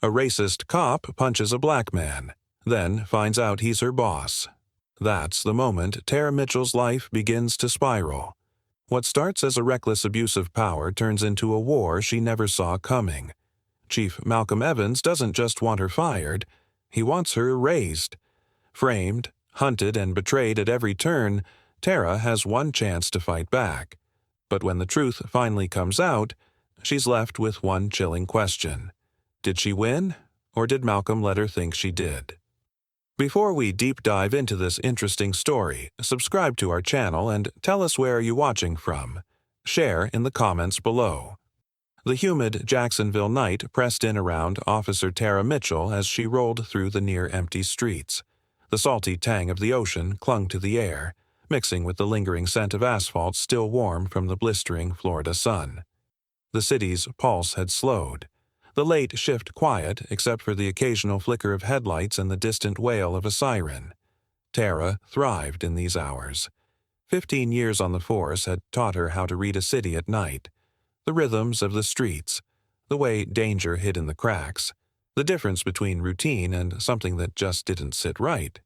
A racist cop punches a black man, then finds out he's her boss. That's the moment Tara Mitchell's life begins to spiral. What starts as a reckless abuse of power turns into a war she never saw coming. Chief Malcolm Evans doesn't just want her fired, he wants her erased. Framed, hunted, and betrayed at every turn, Tara has one chance to fight back. But when the truth finally comes out, she's left with one chilling question. Did she win, or did Malcolm let her think she did? Before we deep dive into this interesting story, subscribe to our channel and tell us where you're watching from. Share in the comments below. The humid Jacksonville night pressed in around Officer Tara Mitchell as she rolled through the near-empty streets. The salty tang of the ocean clung to the air, mixing with the lingering scent of asphalt still warm from the blistering Florida sun. The city's pulse had slowed. The late shift quiet except for the occasional flicker of headlights and the distant wail of a siren. Tara thrived in these hours. 15 years on the force had taught her how to read a city at night. The rhythms of the streets, the way danger hid in the cracks, the difference between routine and something that just didn't sit right.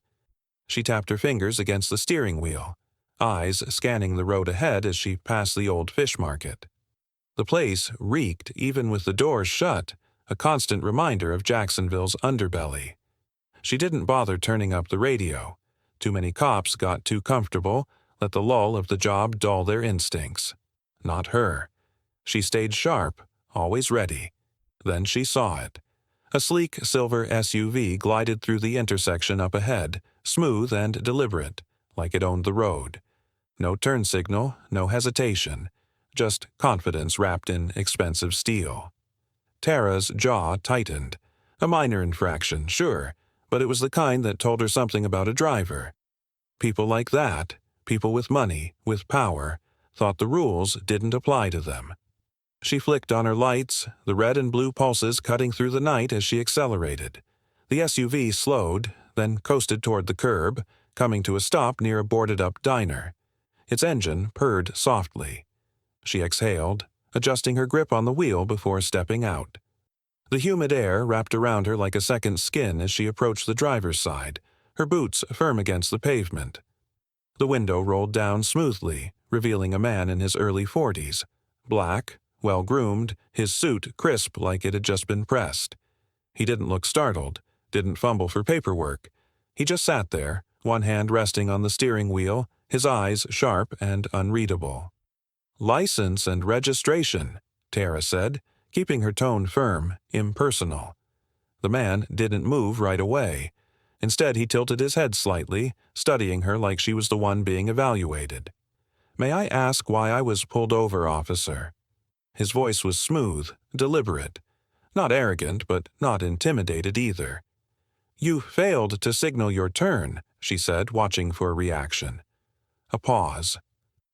She tapped her fingers against the steering wheel, eyes scanning the road ahead as she passed the old fish market. The place reeked even with the doors shut, a constant reminder of Jacksonville's underbelly. She didn't bother turning up the radio. Too many cops got too comfortable, let the lull of the job dull their instincts. Not her. She stayed sharp, always ready. Then she saw it. A sleek silver SUV glided through the intersection up ahead, smooth and deliberate, like it owned the road. No turn signal, no hesitation. Just confidence wrapped in expensive steel. Tara's jaw tightened. A minor infraction, sure, but it was the kind that told her something about a driver. People like that, people with money, with power, thought the rules didn't apply to them. She flicked on her lights, the red and blue pulses cutting through the night as she accelerated. The SUV slowed, then coasted toward the curb, coming to a stop near a boarded-up diner. Its engine purred softly. She exhaled, adjusting her grip on the wheel before stepping out. The humid air wrapped around her like a second skin as she approached the driver's side, her boots firm against the pavement. The window rolled down smoothly, revealing a man in his early 40s, black, well-groomed, his suit crisp like it had just been pressed. He didn't look startled, didn't fumble for paperwork. He just sat there, one hand resting on the steering wheel, his eyes sharp and unreadable. "License and registration," Tara said, keeping her tone firm, impersonal. The man didn't move right away. Instead, he tilted his head slightly, studying her like she was the one being evaluated. "May I ask why I was pulled over, officer?" His voice was smooth, deliberate. Not arrogant, but not intimidated either. "You failed to signal your turn," she said, watching for a reaction. A pause.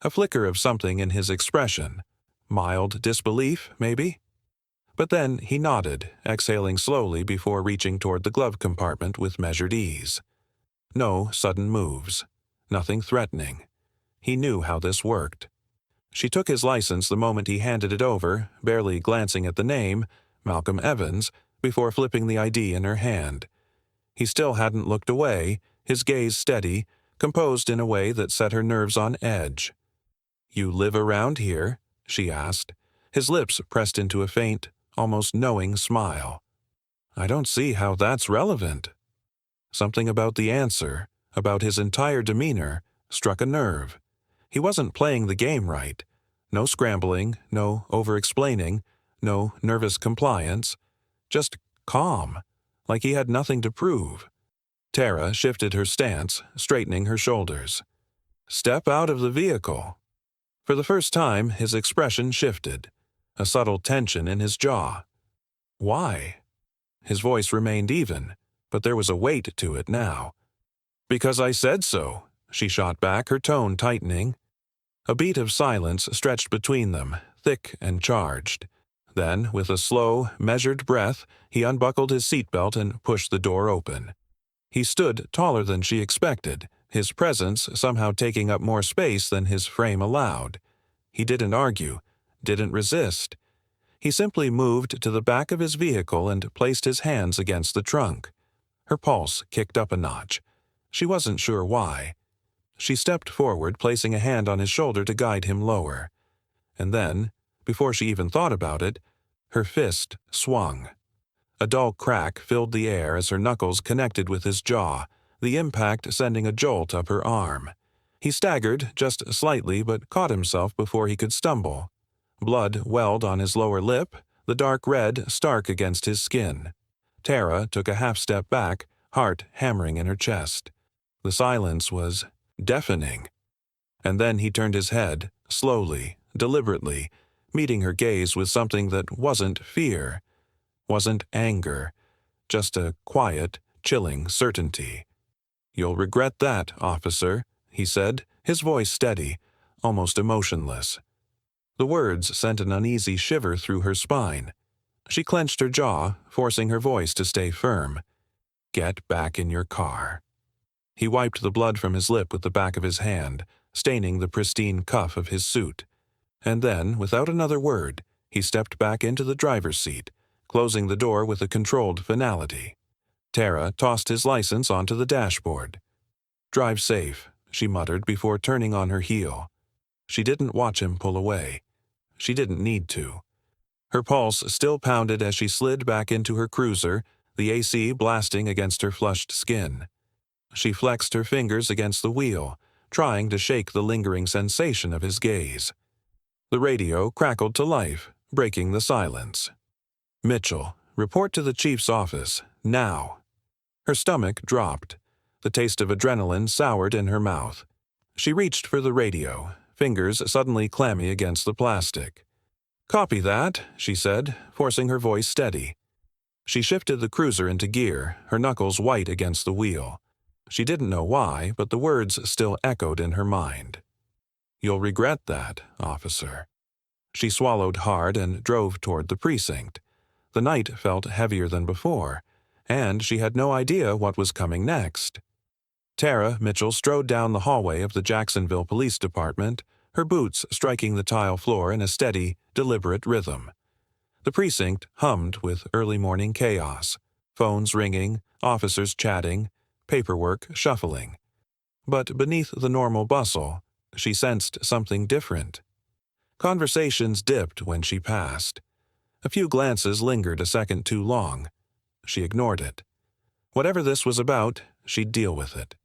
A flicker of something in his expression. Mild disbelief, maybe? But then he nodded, exhaling slowly before reaching toward the glove compartment with measured ease. No sudden moves. Nothing threatening. He knew how this worked. She took his license the moment he handed it over, barely glancing at the name, Malcolm Evans, before flipping the ID in her hand. He still hadn't looked away, his gaze steady, composed in a way that set her nerves on edge. "You live around here?" she asked, his lips pressed into a faint, almost knowing smile. "I don't see how that's relevant." Something about the answer, about his entire demeanor, struck a nerve. He wasn't playing the game right. No scrambling, no over-explaining, no nervous compliance. Just calm, like he had nothing to prove. Tara shifted her stance, straightening her shoulders. "Step out of the vehicle." For the first time, his expression shifted, a subtle tension in his jaw. "Why?" His voice remained even, but there was a weight to it now. "Because I said so," she shot back, her tone tightening. A beat of silence stretched between them, thick and charged. Then, with a slow, measured breath, he unbuckled his seatbelt and pushed the door open. He stood taller than she expected, his presence somehow taking up more space than his frame allowed. He didn't argue, didn't resist. He simply moved to the back of his vehicle and placed his hands against the trunk. Her pulse kicked up a notch. She wasn't sure why. She stepped forward, placing a hand on his shoulder to guide him lower. And then, before she even thought about it, her fist swung. A dull crack filled the air as her knuckles connected with his jaw, the impact sending a jolt up her arm. He staggered just slightly but caught himself before he could stumble. Blood welled on his lower lip, the dark red stark against his skin. Tara took a half step back, heart hammering in her chest. The silence was deafening. And then he turned his head, slowly, deliberately, meeting her gaze with something that wasn't fear, wasn't anger, just a quiet, chilling certainty. "You'll regret that, officer," he said, his voice steady, almost emotionless. The words sent an uneasy shiver through her spine. She clenched her jaw, forcing her voice to stay firm. "Get back in your car." He wiped the blood from his lip with the back of his hand, staining the pristine cuff of his suit. And then, without another word, he stepped back into the driver's seat, closing the door with a controlled finality. Tara tossed his license onto the dashboard. "Drive safe," she muttered before turning on her heel. She didn't watch him pull away. She didn't need to. Her pulse still pounded as she slid back into her cruiser, the AC blasting against her flushed skin. She flexed her fingers against the wheel, trying to shake the lingering sensation of his gaze. The radio crackled to life, breaking the silence. "Mitchell, report to the chief's office, now." Her stomach dropped. The taste of adrenaline soured in her mouth. She reached for the radio, fingers suddenly clammy against the plastic. "Copy that," she said, forcing her voice steady. She shifted the cruiser into gear, her knuckles white against the wheel. She didn't know why, but the words still echoed in her mind. "You'll regret that, officer." She swallowed hard and drove toward the precinct. The night felt heavier than before, and she had no idea what was coming next. Tara Mitchell strode down the hallway of the Jacksonville Police Department, her boots striking the tile floor in a steady, deliberate rhythm. The precinct hummed with early morning chaos, phones ringing, officers chatting, paperwork shuffling. But beneath the normal bustle, she sensed something different. Conversations dipped when she passed. A few glances lingered a second too long. She ignored it. Whatever this was about, she'd deal with it.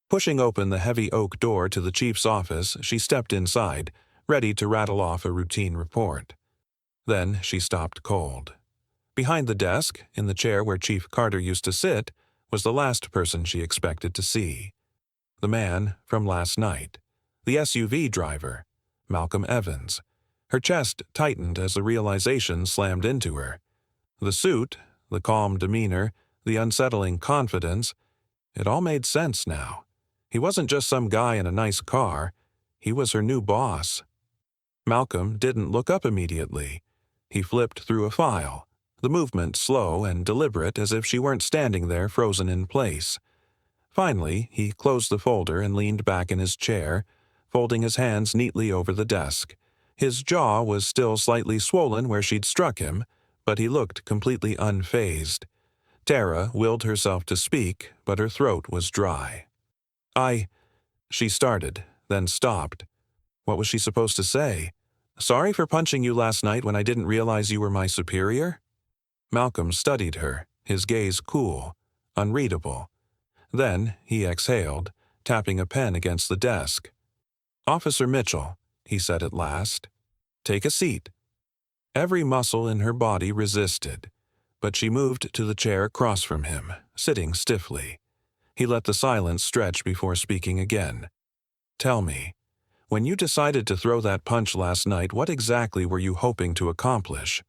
Pushing open the heavy oak door to the chief's office, she stepped inside, ready to rattle off a routine report. Then she stopped cold. Behind the desk, in the chair where Chief Carter used to sit, was the last person she expected to see. The man from last night. The SUV driver, Malcolm Evans. Her chest tightened as the realization slammed into her. The suit, the calm demeanor, the unsettling confidence, it all made sense now. He wasn't just some guy in a nice car. He was her new boss. Malcolm didn't look up immediately. He flipped through a file, the movement slow and deliberate as if she weren't standing there frozen in place. Finally, he closed the folder and leaned back in his chair, folding his hands neatly over the desk. His jaw was still slightly swollen where she'd struck him, but he looked completely unfazed. Tara willed herself to speak, but her throat was dry. She started, then stopped. What was she supposed to say? "Sorry for punching you last night when I didn't realize you were my superior?" Malcolm studied her, his gaze cool, unreadable. Then he exhaled, tapping a pen against the desk. "Officer Mitchell," he said at last. "Take a seat." Every muscle in her body resisted, but she moved to the chair across from him, sitting stiffly. He let the silence stretch before speaking again. "Tell me, when you decided to throw that punch last night, what exactly were you hoping to accomplish?"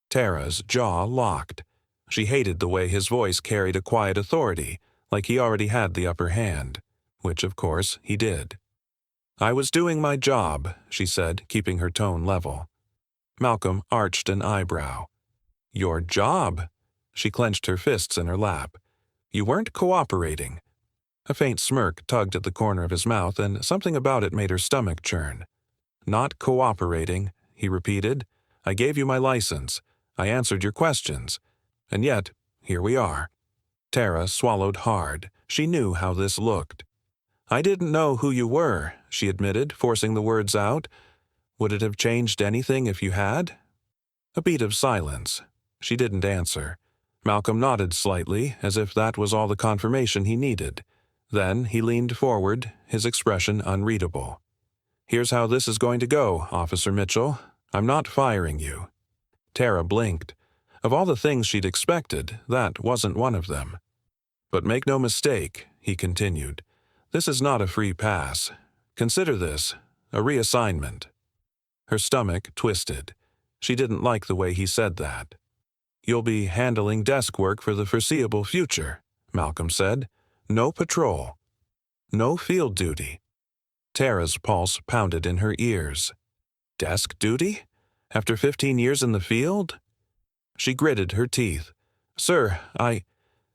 Tara's jaw locked. She hated the way his voice carried a quiet authority, like he already had the upper hand, which of course he did. "I was doing my job," she said, keeping her tone level. Malcolm arched an eyebrow. "Your job?" She clenched her fists in her lap. "You weren't cooperating." A faint smirk tugged at the corner of his mouth, and something about it made her stomach churn. "Not cooperating," he repeated, I gave you my license. I answered your questions. And yet, here we are." Tara swallowed hard. She knew how this looked. "I didn't know who you were," she admitted, forcing the words out. "Would it have changed anything if you had?" A beat of silence. She didn't answer. Malcolm nodded slightly, as if that was all the confirmation he needed. Then he leaned forward, his expression unreadable. "Here's how this is going to go, Officer Mitchell. I'm not firing you." Tara blinked. Of all the things she'd expected, that wasn't one of them. "But make no mistake," he continued. "This is not a free pass. Consider this a reassignment." Her stomach twisted. She didn't like the way he said that. "You'll be handling desk work for the foreseeable future," Malcolm said. "No patrol. No field duty." Tara's pulse pounded in her ears. Desk duty? After 15 years in the field? She gritted her teeth. "Sir,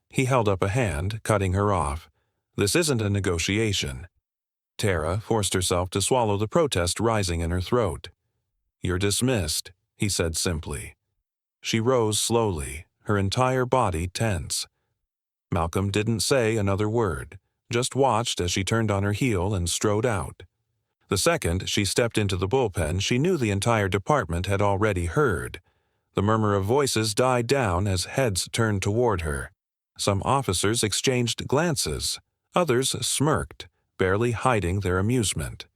He held up a hand, cutting her off. "This isn't a negotiation." Tara forced herself to swallow the protest rising in her throat. "You're dismissed," he said simply. She rose slowly, her entire body tense. Malcolm didn't say another word, just watched as she turned on her heel and strode out. The second she stepped into the bullpen, she knew the entire department had already heard. The murmur of voices died down as heads turned toward her. Some officers exchanged glances. Others smirked, barely hiding their amusement.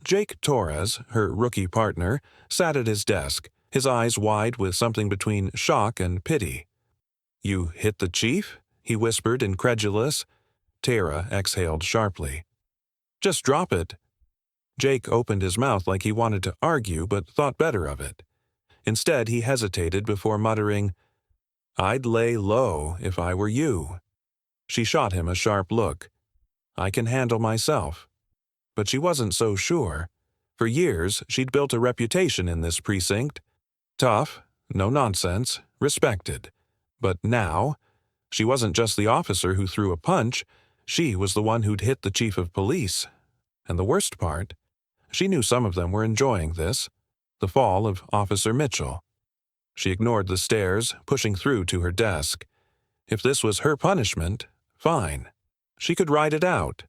Jake Torres, her rookie partner, sat at his desk, his eyes wide with something between shock and pity. "You hit the chief?" he whispered, incredulous. Tara exhaled sharply. "Just drop it." Jake opened his mouth like he wanted to argue but thought better of it. Instead, he hesitated before muttering, "I'd lay low if I were you." She shot him a sharp look. "I can handle myself." But she wasn't so sure. For years, she'd built a reputation in this precinct. Tough, no nonsense, respected. But now, she wasn't just the officer who threw a punch, she was the one who'd hit the chief of police. And the worst part, she knew some of them were enjoying this, the fall of Officer Mitchell. She ignored the stares, pushing through to her desk. If this was her punishment, fine. She could ride it out.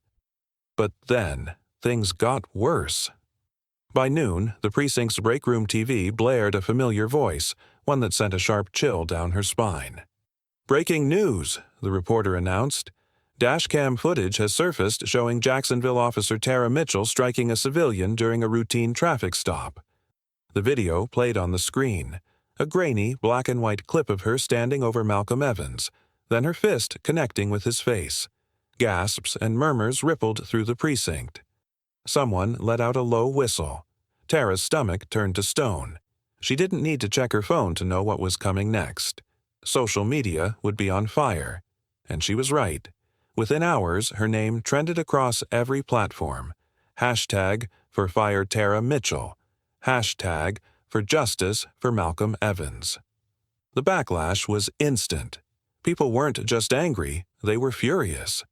But then, things got worse. By noon, the precinct's break-room TV blared a familiar voice, one that sent a sharp chill down her spine. "Breaking news," the reporter announced. "Dashcam footage has surfaced showing Jacksonville officer Tara Mitchell striking a civilian during a routine traffic stop." The video played on the screen, a grainy black-and-white clip of her standing over Malcolm Evans, then her fist connecting with his face. Gasps and murmurs rippled through the precinct. Someone let out a low whistle. Tara's stomach turned to stone. She didn't need to check her phone to know what was coming next. Social media would be on fire. And she was right. Within hours, her name trended across every platform. Hashtag for Fire Tara Mitchell. Hashtag for Justice for Malcolm Evans. The backlash was instant. People weren't just angry, they were furious.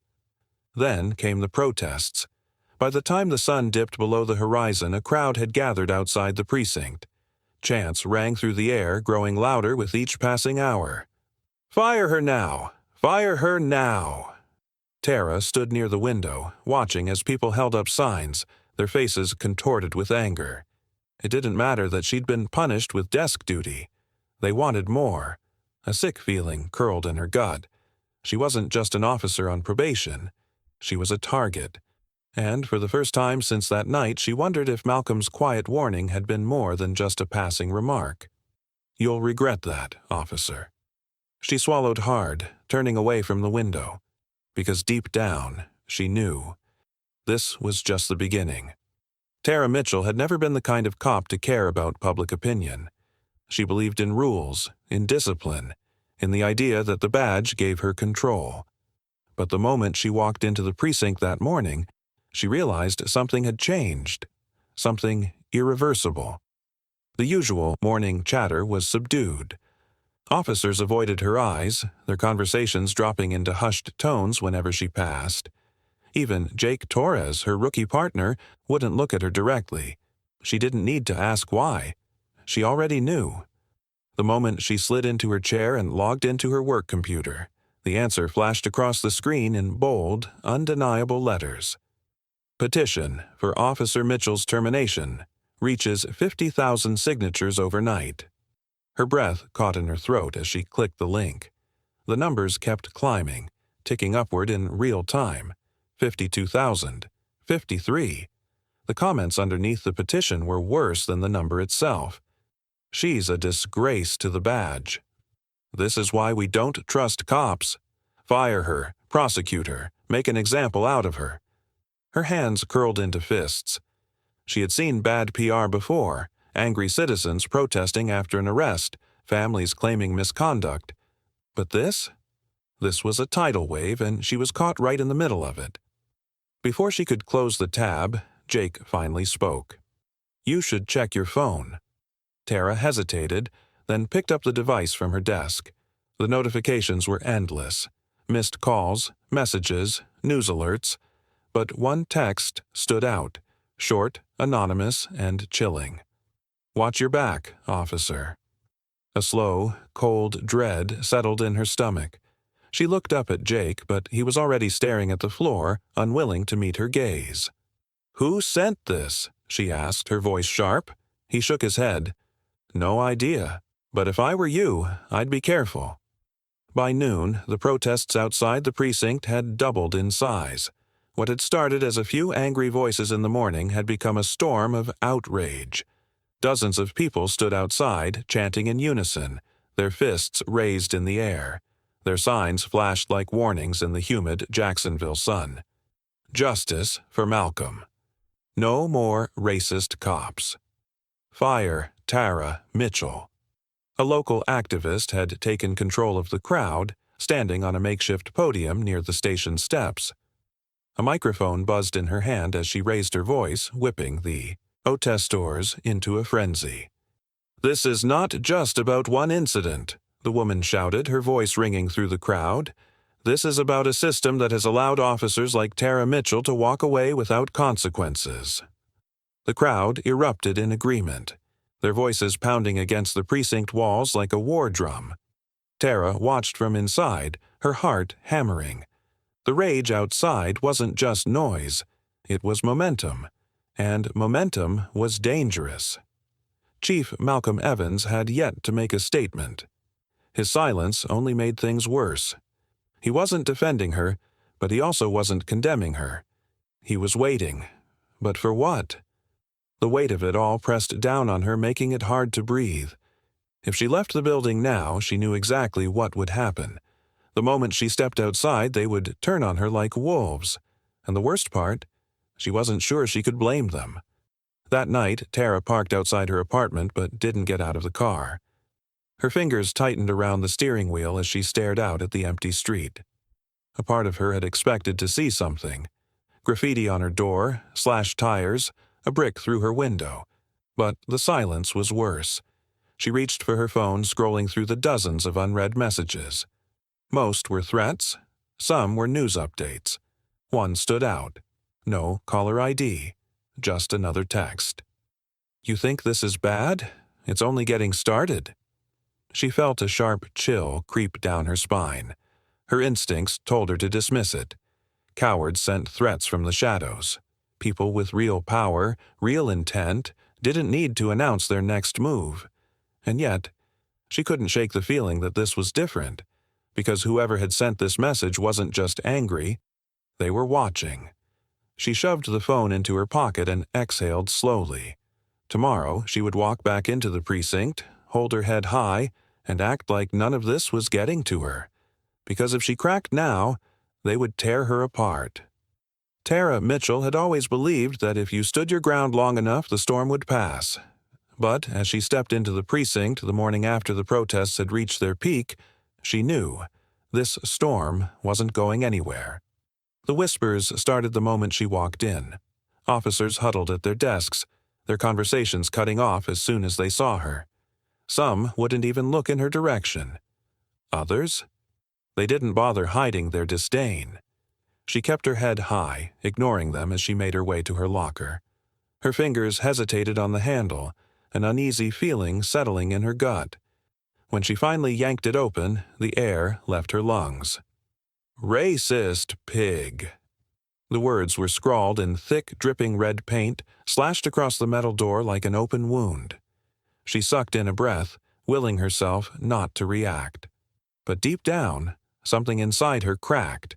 Then came the protests. By the time the sun dipped below the horizon, a crowd had gathered outside the precinct. Chants rang through the air, growing louder with each passing hour. "Fire her now! Fire her now!" Tara stood near the window, watching as people held up signs, their faces contorted with anger. It didn't matter that she'd been punished with desk duty. They wanted more. A sick feeling curled in her gut. She wasn't just an officer on probation. She was a target. And for the first time since that night, she wondered if Malcolm's quiet warning had been more than just a passing remark. "You'll regret that, officer." She swallowed hard, turning away from the window. Because deep down, she knew. This was just the beginning. Tara Mitchell had never been the kind of cop to care about public opinion. She believed in rules, in discipline, in the idea that the badge gave her control. But the moment she walked into the precinct that morning, she realized something had changed, something irreversible. The usual morning chatter was subdued. Officers avoided her eyes, their conversations dropping into hushed tones whenever she passed. Even Jake Torres, her rookie partner, wouldn't look at her directly. She didn't need to ask why. She already knew. The moment she slid into her chair and logged into her work computer, the answer flashed across the screen in bold, undeniable letters. Petition for Officer Mitchell's termination reaches 50,000 signatures overnight. Her breath caught in her throat as she clicked the link. The numbers kept climbing, ticking upward in real time. 52,000. 53. The comments underneath the petition were worse than the number itself. "She's a disgrace to the badge. This is why we don't trust cops. Fire her, prosecute her, make an example out of her." Her hands curled into fists. She had seen bad PR before, angry citizens protesting after an arrest, families claiming misconduct. But this? This was a tidal wave, and she was caught right in the middle of it. Before she could close the tab, Jake finally spoke. "You should check your phone." Tara hesitated, then picked up the device from her desk. The notifications were endless. Missed calls, messages, news alerts. But one text stood out, short, anonymous, and chilling. "Watch your back, officer." A slow, cold dread settled in her stomach. She looked up at Jake, but he was already staring at the floor, unwilling to meet her gaze. "Who sent this?" she asked, her voice sharp. He shook his head. "No idea. But if I were you, I'd be careful." By noon, the protests outside the precinct had doubled in size. What had started as a few angry voices in the morning had become a storm of outrage. Dozens of people stood outside, chanting in unison, their fists raised in the air. Their signs flashed like warnings in the humid Jacksonville sun. Justice for Malcolm. No more racist cops. Fire Tara Mitchell. A local activist had taken control of the crowd, standing on a makeshift podium near the station steps. A microphone buzzed in her hand as she raised her voice, whipping the protestors into a frenzy. "This is not just about one incident," the woman shouted, her voice ringing through the crowd. "This is about a system that has allowed officers like Tara Mitchell to walk away without consequences." The crowd erupted in agreement, their voices pounding against the precinct walls like a war drum. Tara watched from inside, her heart hammering. The rage outside wasn't just noise, it was momentum, and momentum was dangerous. Chief Malcolm Evans had yet to make a statement. His silence only made things worse. He wasn't defending her, but he also wasn't condemning her. He was waiting. But for what? The weight of it all pressed down on her, making it hard to breathe. If she left the building now, she knew exactly what would happen. The moment she stepped outside, they would turn on her like wolves. And the worst part, she wasn't sure she could blame them. That night, Tara parked outside her apartment but didn't get out of the car. Her fingers tightened around the steering wheel as she stared out at the empty street. A part of her had expected to see something. Graffiti on her door, slashed tires, a brick through her window. But the silence was worse. She reached for her phone, scrolling through the dozens of unread messages. Most were threats. Some were news updates. One stood out. No caller ID. Just another text. "You think this is bad? It's only getting started." She felt a sharp chill creep down her spine. Her instincts told her to dismiss it. Cowards sent threats from the shadows. People with real power, real intent, didn't need to announce their next move. And yet, she couldn't shake the feeling that this was different, because whoever had sent this message wasn't just angry, they were watching. She shoved the phone into her pocket and exhaled slowly. Tomorrow, she would walk back into the precinct, hold her head high, and act like none of this was getting to her. Because if she cracked now, they would tear her apart. Tara Mitchell had always believed that if you stood your ground long enough, the storm would pass. But as she stepped into the precinct the morning after the protests had reached their peak, she knew this storm wasn't going anywhere. The whispers started the moment she walked in. Officers huddled at their desks, their conversations cutting off as soon as they saw her. Some wouldn't even look in her direction. Others? They didn't bother hiding their disdain. She kept her head high, ignoring them as she made her way to her locker. Her fingers hesitated on the handle, an uneasy feeling settling in her gut. When she finally yanked it open, the air left her lungs. "Racist pig." The words were scrawled in thick, dripping red paint, slashed across the metal door like an open wound. She sucked in a breath, willing herself not to react. But deep down, something inside her cracked.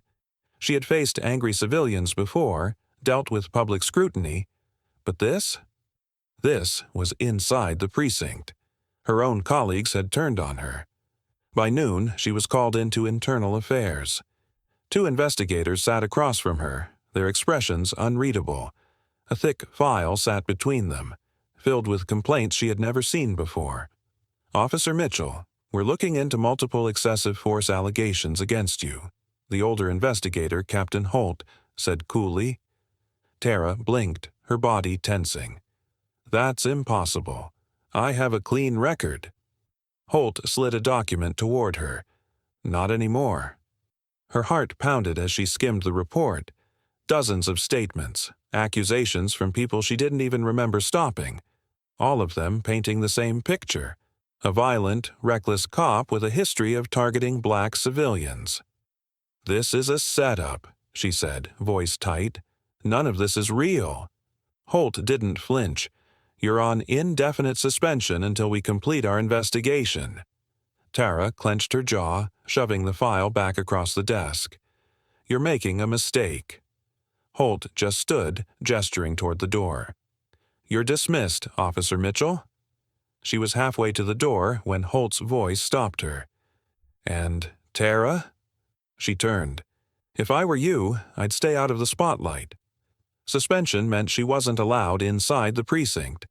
She had faced angry civilians before, dealt with public scrutiny, but this was inside the precinct. Her own colleagues had turned on her. By noon, she was called into internal affairs. 2 investigators sat across from her, their expressions unreadable. A thick file sat between them, filled with complaints she had never seen before. "Officer Mitchell, we're looking into multiple excessive force allegations against you," the older investigator, Captain Holt, said coolly. Tara blinked, her body tensing. "That's impossible. I have a clean record." Holt slid a document toward her. "Not anymore." Her heart pounded as she skimmed the report. Dozens of statements, accusations from people she didn't even remember stopping, all of them painting the same picture: a violent, reckless cop with a history of targeting black civilians. "This is a setup," she said, voice tight. "None of this is real." Holt didn't flinch. "You're on indefinite suspension until we complete our investigation." Tara clenched her jaw, shoving the file back across the desk. "You're making a mistake." Holt just stood, gesturing toward the door. "You're dismissed, Officer Mitchell." She was halfway to the door when Holt's voice stopped her. "And Tara?" She turned. "If I were you, I'd stay out of the spotlight." Suspension meant she wasn't allowed inside the precinct.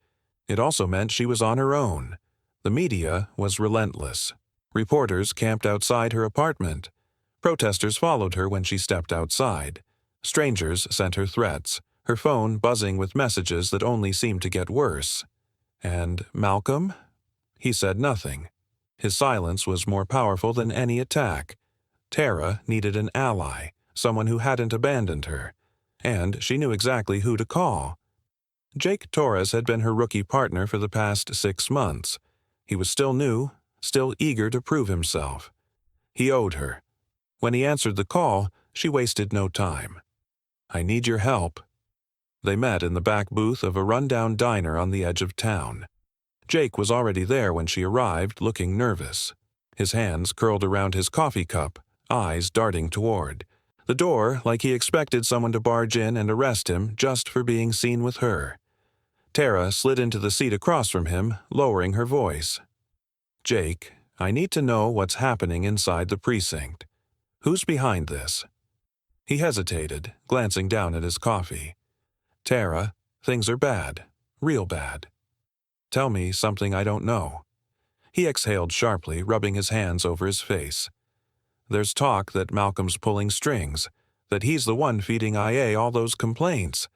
It also meant she was on her own. The media was relentless. Reporters camped outside her apartment. Protesters followed her when she stepped outside. Strangers sent her threats, her phone buzzing with messages that only seemed to get worse. And Malcolm? He said nothing. His silence was more powerful than any attack. Tara needed an ally, someone who hadn't abandoned her. And she knew exactly who to call. Jake Torres had been her rookie partner for the past 6 months. He was still new, still eager to prove himself. He owed her. When he answered the call, she wasted no time. "I need your help." They met in the back booth of a rundown diner on the edge of town. Jake was already there when she arrived, looking nervous. His hands curled around his coffee cup, eyes darting toward the door like he expected someone to barge in and arrest him just for being seen with her. Tara slid into the seat across from him, lowering her voice. "Jake, I need to know what's happening inside the precinct. Who's behind this?" He hesitated, glancing down at his coffee. "Tara, things are bad. Real bad." "Tell me something I don't know." He exhaled sharply, rubbing his hands over his face. "There's talk that Malcolm's pulling strings, that he's the one feeding IA all those complaints."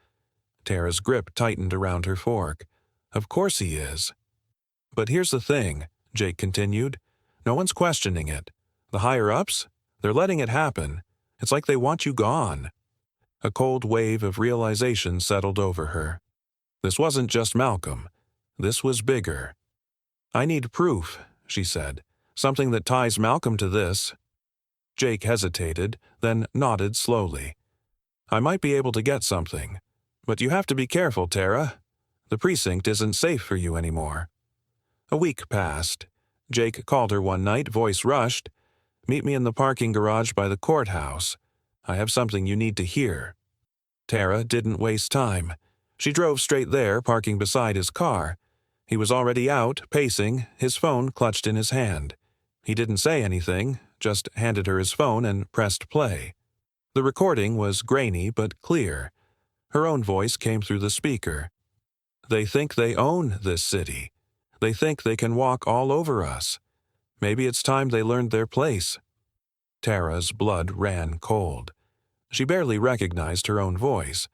Tara's grip tightened around her fork. "Of course he is." "But here's the thing," Jake continued. "No one's questioning it. The higher-ups? They're letting it happen. It's like they want you gone." A cold wave of realization settled over her. This wasn't just Malcolm. This was bigger. "I need proof," she said. "Something that ties Malcolm to this." Jake hesitated, then nodded slowly. "I might be able to get something. But you have to be careful, Tara. The precinct isn't safe for you anymore." A week passed. Jake called her one night, voice rushed. "Meet me in the parking garage by the courthouse. I have something you need to hear." Tara didn't waste time. She drove straight there, parking beside his car. He was already out, pacing, his phone clutched in his hand. He didn't say anything, just handed her his phone and pressed play. The recording was grainy but clear. Her own voice came through the speaker. "They think they own this city. They think they can walk all over us. Maybe it's time they learned their place." Tara's blood ran cold. She barely recognized her own voice,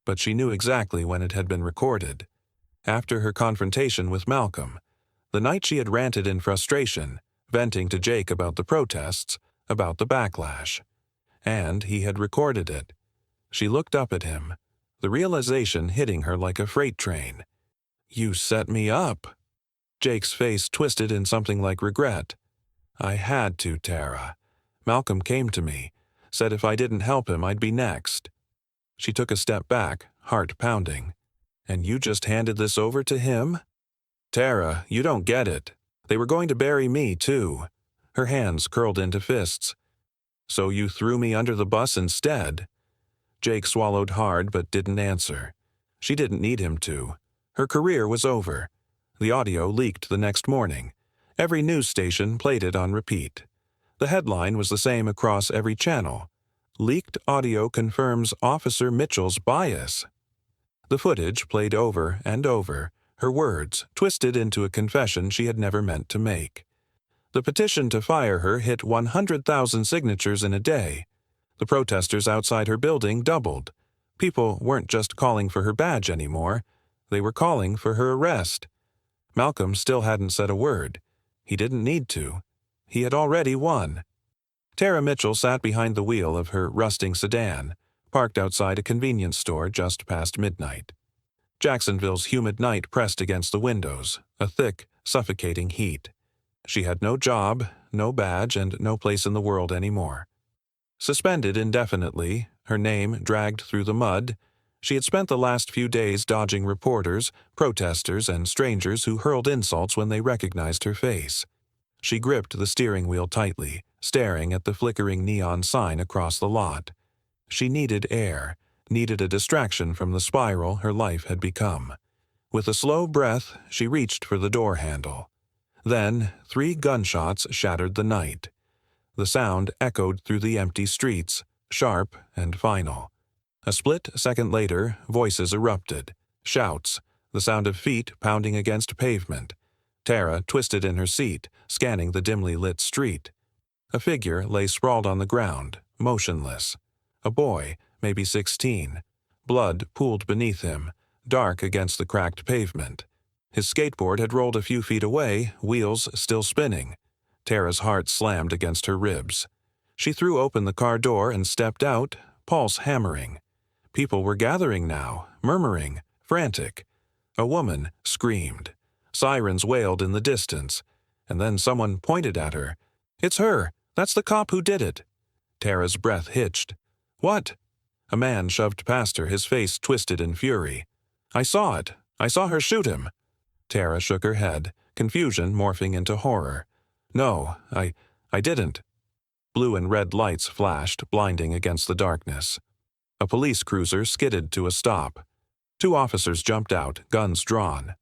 but she knew exactly when it had been recorded. After her confrontation with Malcolm, the night she had ranted in frustration, venting to Jake about the protests, about the backlash. And he had recorded it. She looked up at him, the realization hitting her like a freight train. "You set me up." Jake's face twisted in something like regret. I had to, Tara. Malcolm came to me, said if I didn't help him, I'd be next. She took a step back, heart pounding. And you just handed this over to him? Tara, you don't get it. They were going to bury me, too. Her hands curled into fists. So you threw me under the bus instead? Jake swallowed hard but didn't answer. She didn't need him to. Her career was over. The audio leaked the next morning. Every news station played it on repeat. The headline was the same across every channel. Leaked audio confirms Officer Mitchell's bias. The footage played over and over, her words twisted into a confession she had never meant to make. The petition to fire her hit 100,000 signatures in a day. The protesters outside her building doubled. People weren't just calling for her badge anymore. They were calling for her arrest. Malcolm still hadn't said a word. He didn't need to. He had already won. Tara Mitchell sat behind the wheel of her rusting sedan, parked outside a convenience store just past midnight. Jacksonville's humid night pressed against the windows, a thick, suffocating heat. She had no job, no badge, and no place in the world anymore. Suspended indefinitely, her name dragged through the mud, she had spent the last few days dodging reporters, protesters, and strangers who hurled insults when they recognized her face. She gripped the steering wheel tightly, staring at the flickering neon sign across the lot. She needed air, needed a distraction from the spiral her life had become. With a slow breath, she reached for the door handle. Then, 3 gunshots shattered the night. The sound echoed through the empty streets, sharp and final. A split second later, voices erupted. Shouts, the sound of feet pounding against pavement. Tara twisted in her seat, scanning the dimly lit street. A figure lay sprawled on the ground, motionless. A boy, maybe 16. Blood pooled beneath him, dark against the cracked pavement. His skateboard had rolled a few feet away, wheels still spinning. Tara's heart slammed against her ribs. She threw open the car door and stepped out, pulse hammering. People were gathering now, murmuring, frantic. A woman screamed. Sirens wailed in the distance. And then someone pointed at her. "It's her! That's the cop who did it!" Tara's breath hitched. "What?" A man shoved past her, his face twisted in fury. "I saw it. I saw her shoot him." Tara shook her head, confusion morphing into horror. "No, I didn't." Blue and red lights flashed, blinding against the darkness. A police cruiser skidded to a stop. 2 officers jumped out, guns drawn.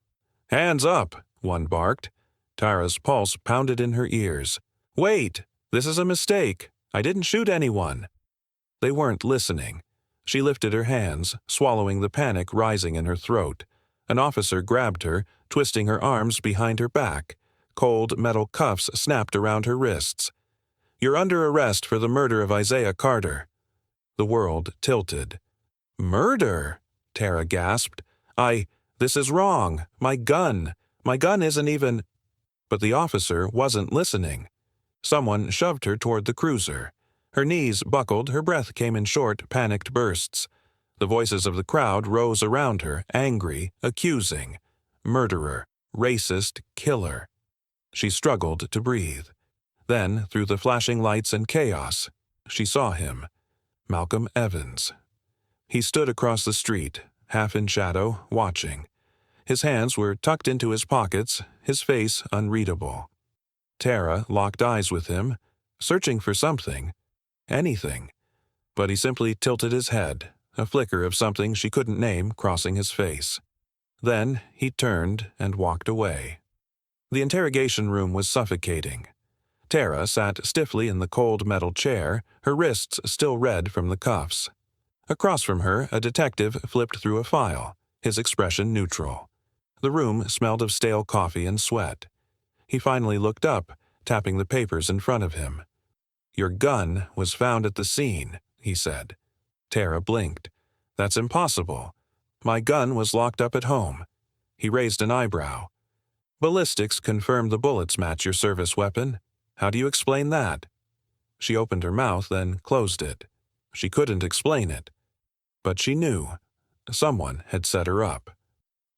"Hands up!" one barked. Tara's pulse pounded in her ears. "Wait! This is a mistake. I didn't shoot anyone." They weren't listening. She lifted her hands, swallowing the panic rising in her throat. An officer grabbed her, twisting her arms behind her back. Cold metal cuffs snapped around her wrists. "You're under arrest for the murder of Isaiah Carter." The world tilted. "Murder?" Tara gasped. This is wrong. My gun isn't even—" But the officer wasn't listening. Someone shoved her toward the cruiser. Her knees buckled, her breath came in short, panicked bursts. The voices of the crowd rose around her, angry, accusing. Murderer, racist, killer. She struggled to breathe. Then, through the flashing lights and chaos, she saw him. Malcolm Evans. He stood across the street, half in shadow, watching. His hands were tucked into his pockets, his face unreadable. Tara locked eyes with him, searching for something, anything. But he simply tilted his head, a flicker of something she couldn't name crossing his face. Then he turned and walked away. The interrogation room was suffocating. Tara sat stiffly in the cold metal chair, her wrists still red from the cuffs. Across from her, a detective flipped through a file, his expression neutral. The room smelled of stale coffee and sweat. He finally looked up, tapping the papers in front of him. "Your gun was found at the scene," he said. Tara blinked. "That's impossible. My gun was locked up at home." He raised an eyebrow. "Ballistics confirmed the bullets match your service weapon. How do you explain that?" She opened her mouth, then closed it. She couldn't explain it. But she knew. Someone had set her up.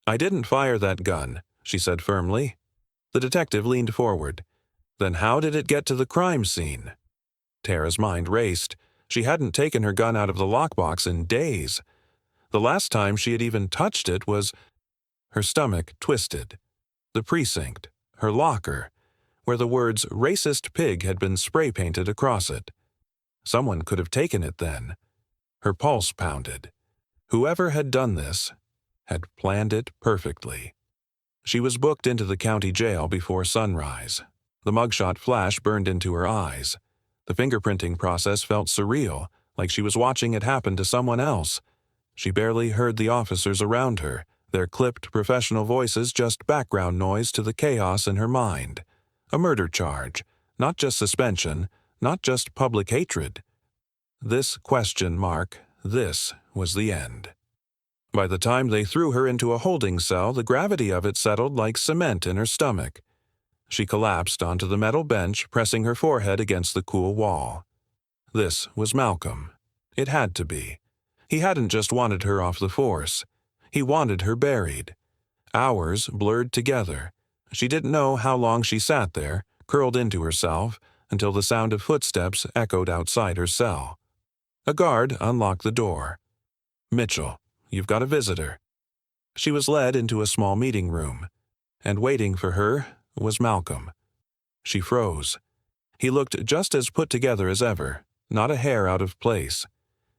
"I didn't fire that gun," she said firmly. The detective leaned forward. Then how did it get to the crime scene? Tara's mind raced. She hadn't taken her gun out of the lockbox in days. The last time she had even touched it was... Her stomach twisted. The precinct, her locker, where the words "racist pig" had been spray-painted across it. Someone could have taken it then. Her pulse pounded. Whoever had done this had planned it perfectly. She was booked into the county jail before sunrise. The mugshot flash burned into her eyes. The fingerprinting process felt surreal, like she was watching it happen to someone else. She barely heard the officers around her, their clipped professional voices just background noise to the chaos in her mind. A murder charge, not just suspension, not just public hatred. This was the end. By the time they threw her into a holding cell, the gravity of it settled like cement in her stomach. She collapsed onto the metal bench, pressing her forehead against the cool wall. This was Malcolm. It had to be. He hadn't just wanted her off the force. He wanted her buried. Hours blurred together. She didn't know how long she sat there, curled into herself, until the sound of footsteps echoed outside her cell. A guard unlocked the door. "Mitchell, you've got a visitor." She was led into a small meeting room, and waiting for her was Malcolm. She froze. He looked just as put together as ever, not a hair out of place.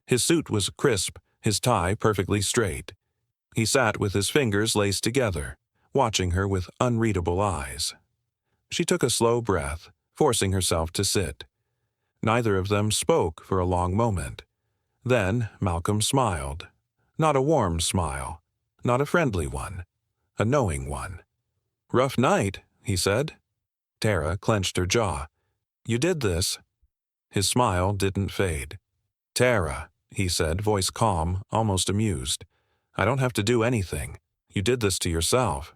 His suit was crisp, his tie perfectly straight. He sat with his fingers laced together, watching her with unreadable eyes. She took a slow breath, forcing herself to sit. Neither of them spoke for a long moment. Then Malcolm smiled. Not a warm smile, not a friendly one, a knowing one. "Rough night," he said. Tara clenched her jaw. "You did this." His smile didn't fade. "Tara," he said, voice calm, almost amused. "I don't have to do anything. You did this to yourself."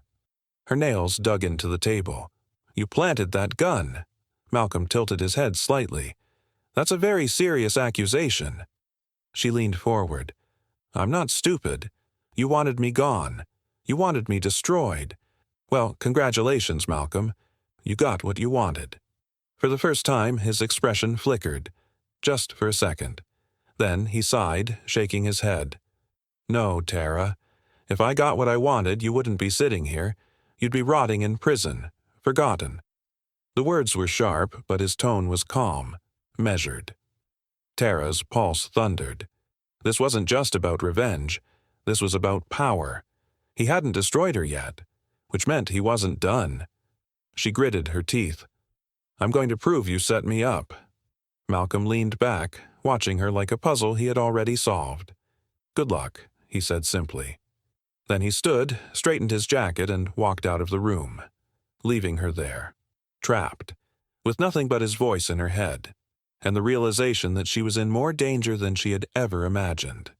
Her nails dug into the table. "You planted that gun." Malcolm tilted his head slightly. "That's a very serious accusation." She leaned forward. "I'm not stupid. You wanted me gone. You wanted me destroyed. Well, congratulations, Malcolm. You got what you wanted." For the first time, his expression flickered. Just for a second. Then he sighed, shaking his head. "No, Tara. If I got what I wanted, you wouldn't be sitting here. You'd be rotting in prison, forgotten." The words were sharp, but his tone was calm, measured. Tara's pulse thundered. This wasn't just about revenge. This was about power. He hadn't destroyed her yet, which meant he wasn't done. She gritted her teeth. "I'm going to prove you set me up." Malcolm leaned back, watching her like a puzzle he had already solved. "Good luck," he said simply. Then he stood, straightened his jacket, and walked out of the room, leaving her there, trapped, with nothing but his voice in her head, and the realization that she was in more danger than she had ever imagined.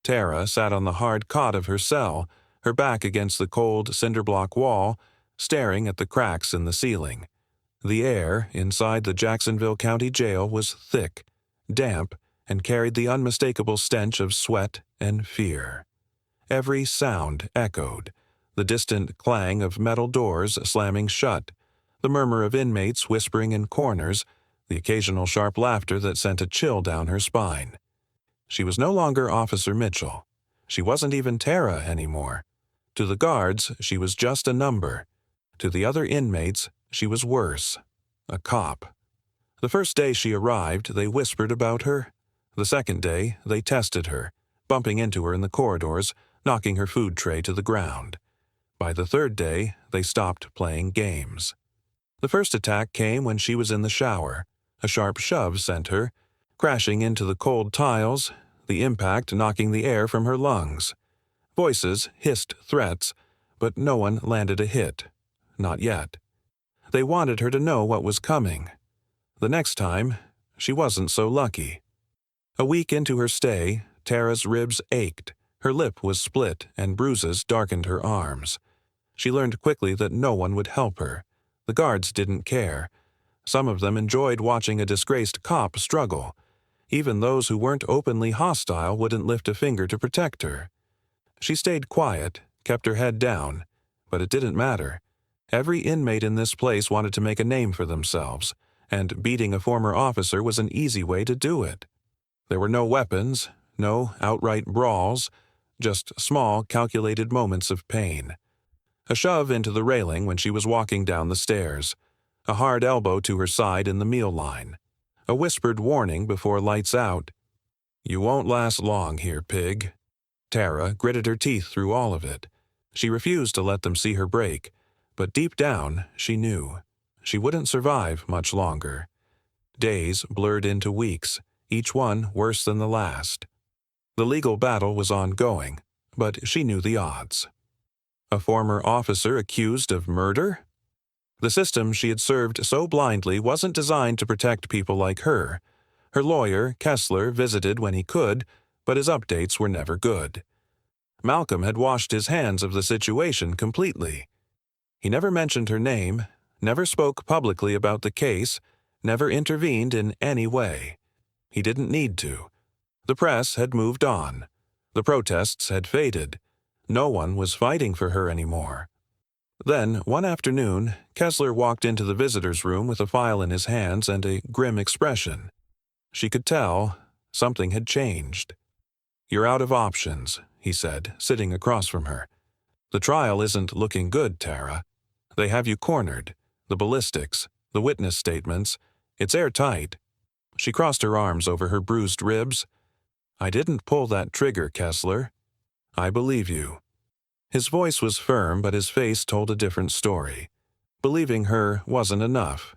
Tara sat on the hard cot of her cell, her back against the cold cinder-block wall, staring at the cracks in the ceiling. The air inside the Jacksonville County Jail was thick, damp, and carried the unmistakable stench of sweat and fear. Every sound echoed, the distant clang of metal doors slamming shut, the murmur of inmates whispering in corners, the occasional sharp laughter that sent a chill down her spine. She was no longer Officer Mitchell. She wasn't even Tara anymore. To the guards, she was just a number. To the other inmates, she was worse. A cop. The first day she arrived, they whispered about her. The second day, they tested her, bumping into her in the corridors, knocking her food tray to the ground. By the third day, they stopped playing games. The first attack came when she was in the shower. A sharp shove sent her, crashing into the cold tiles, the impact knocking the air from her lungs. Voices hissed threats, but no one landed a hit. Not yet. They wanted her to know what was coming. The next time, she wasn't so lucky. A week into her stay, Tara's ribs ached, her lip was split, and bruises darkened her arms. She learned quickly that no one would help her. The guards didn't care. Some of them enjoyed watching a disgraced cop struggle. Even those who weren't openly hostile wouldn't lift a finger to protect her. She stayed quiet, kept her head down, but it didn't matter. Every inmate in this place wanted to make a name for themselves, and beating a former officer was an easy way to do it. There were no weapons, no outright brawls, just small, calculated moments of pain. A shove into the railing when she was walking down the stairs, a hard elbow to her side in the meal line, a whispered warning before lights out. "You won't last long here, pig." Tara gritted her teeth through all of it. She refused to let them see her break, but deep down she knew she wouldn't survive much longer. Days blurred into weeks, each one worse than the last. The legal battle was ongoing, but she knew the odds. A former officer accused of murder? The system she had served so blindly wasn't designed to protect people like her. Her lawyer, Kessler, visited when he could, but his updates were never good. Malcolm had washed his hands of the situation completely. He never mentioned her name, never spoke publicly about the case, never intervened in any way. He didn't need to. The press had moved on. The protests had faded. No one was fighting for her anymore. Then, one afternoon, Kessler walked into the visitor's room with a file in his hands and a grim expression. She could tell something had changed. "You're out of options," he said, sitting across from her. "The trial isn't looking good, Tara. They have you cornered. The ballistics, the witness statements, it's airtight." She crossed her arms over her bruised ribs. "I didn't pull that trigger, Kessler. I believe you." His voice was firm, but his face told a different story. Believing her wasn't enough.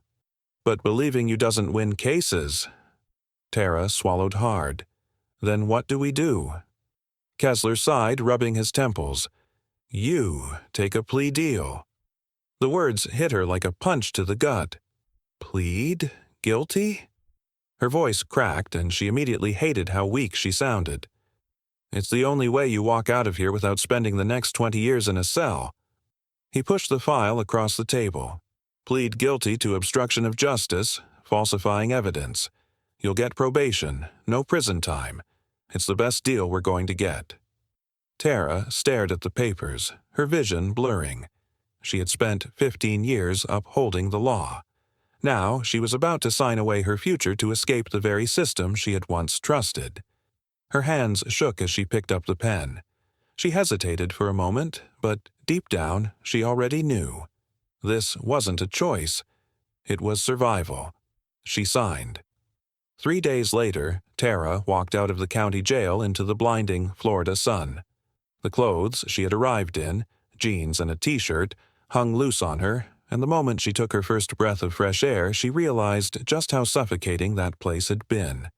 "But believing you doesn't win cases." Tara swallowed hard. "Then what do we do?" Kessler sighed, rubbing his temples. "You take a plea deal." The words hit her like a punch to the gut. Plead? Guilty? Her voice cracked, and she immediately hated how weak she sounded. "It's the only way you walk out of here without spending the next 20 years in a cell." He pushed the file across the table. "Plead guilty to obstruction of justice, falsifying evidence. You'll get probation, no prison time. It's the best deal we're going to get." Tara stared at the papers, her vision blurring. She had spent 15 years upholding the law. Now she was about to sign away her future to escape the very system she had once trusted. Her hands shook as she picked up the pen. She hesitated for a moment, but deep down she already knew. This wasn't a choice. It was survival. She signed. 3 days later, Tara walked out of the county jail into the blinding Florida sun. The clothes she had arrived in, jeans and a t-shirt, hung loose on her, and the moment she took her first breath of fresh air, she realized just how suffocating that place had been.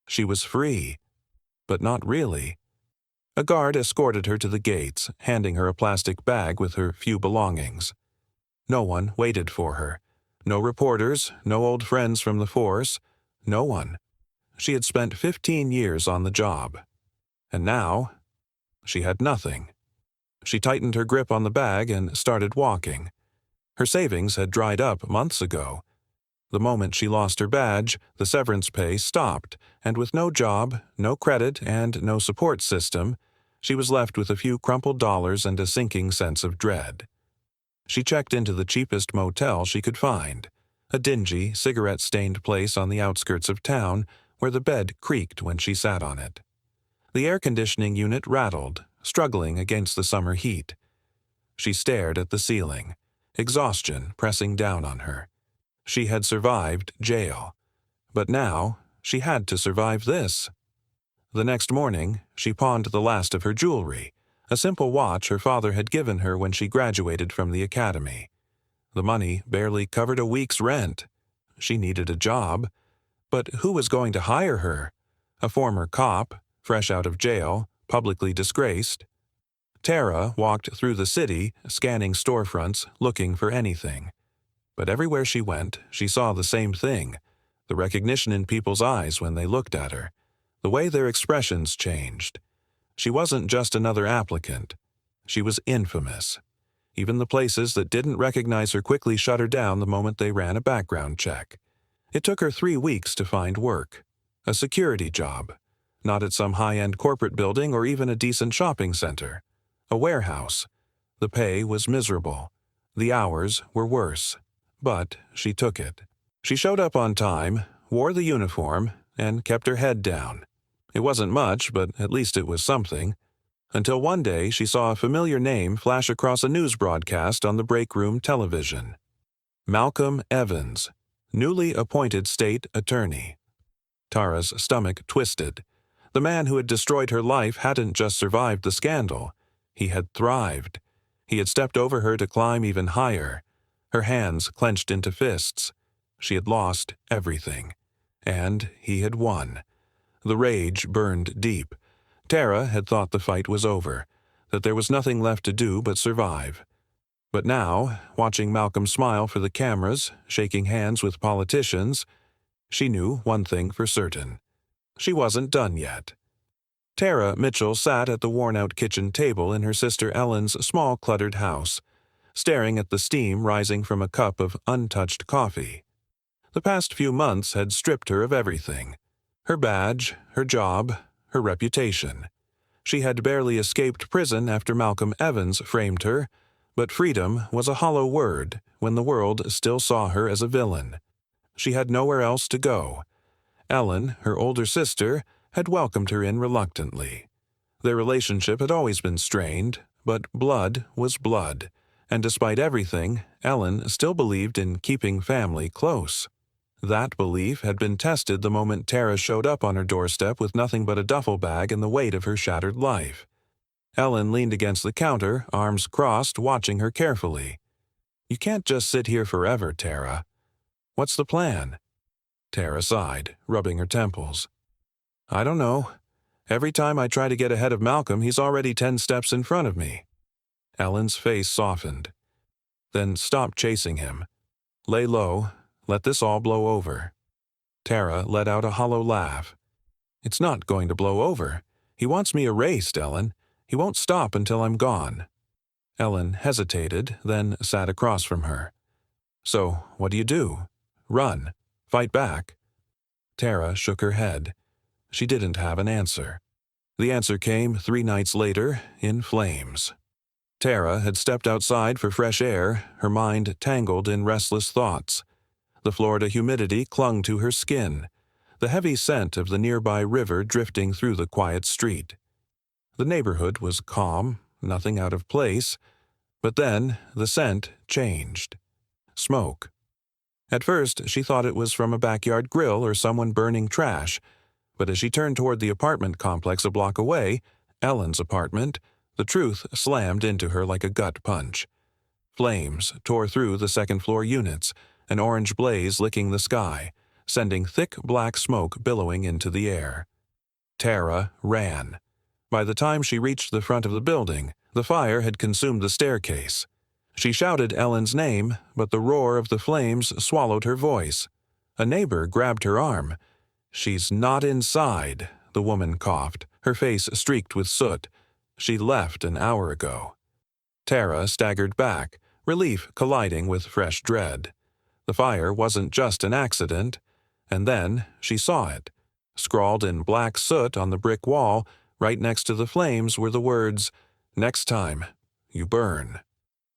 She was free, but not really. A guard escorted her to the gates, handing her a plastic bag with her few belongings. No one waited for her. No reporters, no old friends from the force, no one. She had spent 15 years on the job. And now, she had nothing. She tightened her grip on the bag and started walking. Her savings had dried up months ago. The moment she lost her badge, the severance pay stopped, and with no job, no credit, and no support system, she was left with a few crumpled dollars and a sinking sense of dread. She checked into the cheapest motel she could find, a dingy, cigarette-stained place on the outskirts of town where the bed creaked when she sat on it. The air conditioning unit rattled, struggling against the summer heat. She stared at the ceiling, exhaustion pressing down on her. She had survived jail, but now she had to survive this. The next morning, she pawned the last of her jewelry, a simple watch her father had given her when she graduated from the academy. The money barely covered a week's rent. She needed a job, but who was going to hire her? A former cop, fresh out of jail, publicly disgraced? Tara walked through the city, scanning storefronts, looking for anything. But everywhere she went, she saw the same thing, the recognition in people's eyes when they looked at her, the way their expressions changed. She wasn't just another applicant. She was infamous. Even the places that didn't recognize her quickly shut her down the moment they ran a background check. It took her 3 weeks to find work. A security job. Not at some high-end corporate building or even a decent shopping center. A warehouse. The pay was miserable. The hours were worse, but she took it. She showed up on time, wore the uniform, and kept her head down. It wasn't much, but at least it was something. Until one day she saw a familiar name flash across a news broadcast on the break room television. Malcolm Evans, newly appointed state attorney. Tara's stomach twisted. The man who had destroyed her life hadn't just survived the scandal. He had thrived. He had stepped over her to climb even higher. Her hands clenched into fists. She had lost everything. And he had won. The rage burned deep. Tara had thought the fight was over, that there was nothing left to do but survive. But now, watching Malcolm smile for the cameras, shaking hands with politicians, she knew one thing for certain. She wasn't done yet. Tara Mitchell sat at the worn-out kitchen table in her sister Ellen's small cluttered house, staring at the steam rising from a cup of untouched coffee. The past few months had stripped her of everything. Her badge, her job, her reputation. She had barely escaped prison after Malcolm Evans framed her, but freedom was a hollow word when the world still saw her as a villain. She had nowhere else to go. Ellen, her older sister, had welcomed her in reluctantly. Their relationship had always been strained, but blood was blood, and despite everything, Ellen still believed in keeping family close. That belief had been tested the moment Tara showed up on her doorstep with nothing but a duffel bag and the weight of her shattered life. Ellen leaned against the counter, arms crossed, watching her carefully. "You can't just sit here forever, Tara. What's the plan?" Tara sighed, rubbing her temples. "I don't know. Every time I try to get ahead of Malcolm, he's already 10 steps in front of me." Ellen's face softened. "Then stop chasing him. Lay low. Let this all blow over." Tara let out a hollow laugh. "It's not going to blow over. He wants me erased, Ellen. He won't stop until I'm gone." Ellen hesitated, then sat across from her. "So, what do you do? Run? Fight back?" Tara shook her head. She didn't have an answer. The answer came 3 nights later, in flames. Tara had stepped outside for fresh air, her mind tangled in restless thoughts. The Florida humidity clung to her skin, the heavy scent of the nearby river drifting through the quiet street. The neighborhood was calm, nothing out of place, but then the scent changed. Smoke. At first, she thought it was from a backyard grill or someone burning trash, but as she turned toward the apartment complex a block away, Ellen's apartment, the truth slammed into her like a gut punch. Flames tore through the second-floor units, an orange blaze licking the sky, sending thick black smoke billowing into the air. Tara ran. By the time she reached the front of the building, the fire had consumed the staircase. She shouted Ellen's name, but the roar of the flames swallowed her voice. A neighbor grabbed her arm. "She's not inside," the woman coughed, her face streaked with soot. "She left an hour ago." Tara staggered back, relief colliding with fresh dread. The fire wasn't just an accident. And then she saw it. Scrawled in black soot on the brick wall, right next to the flames, were the words, "Next time, you burn."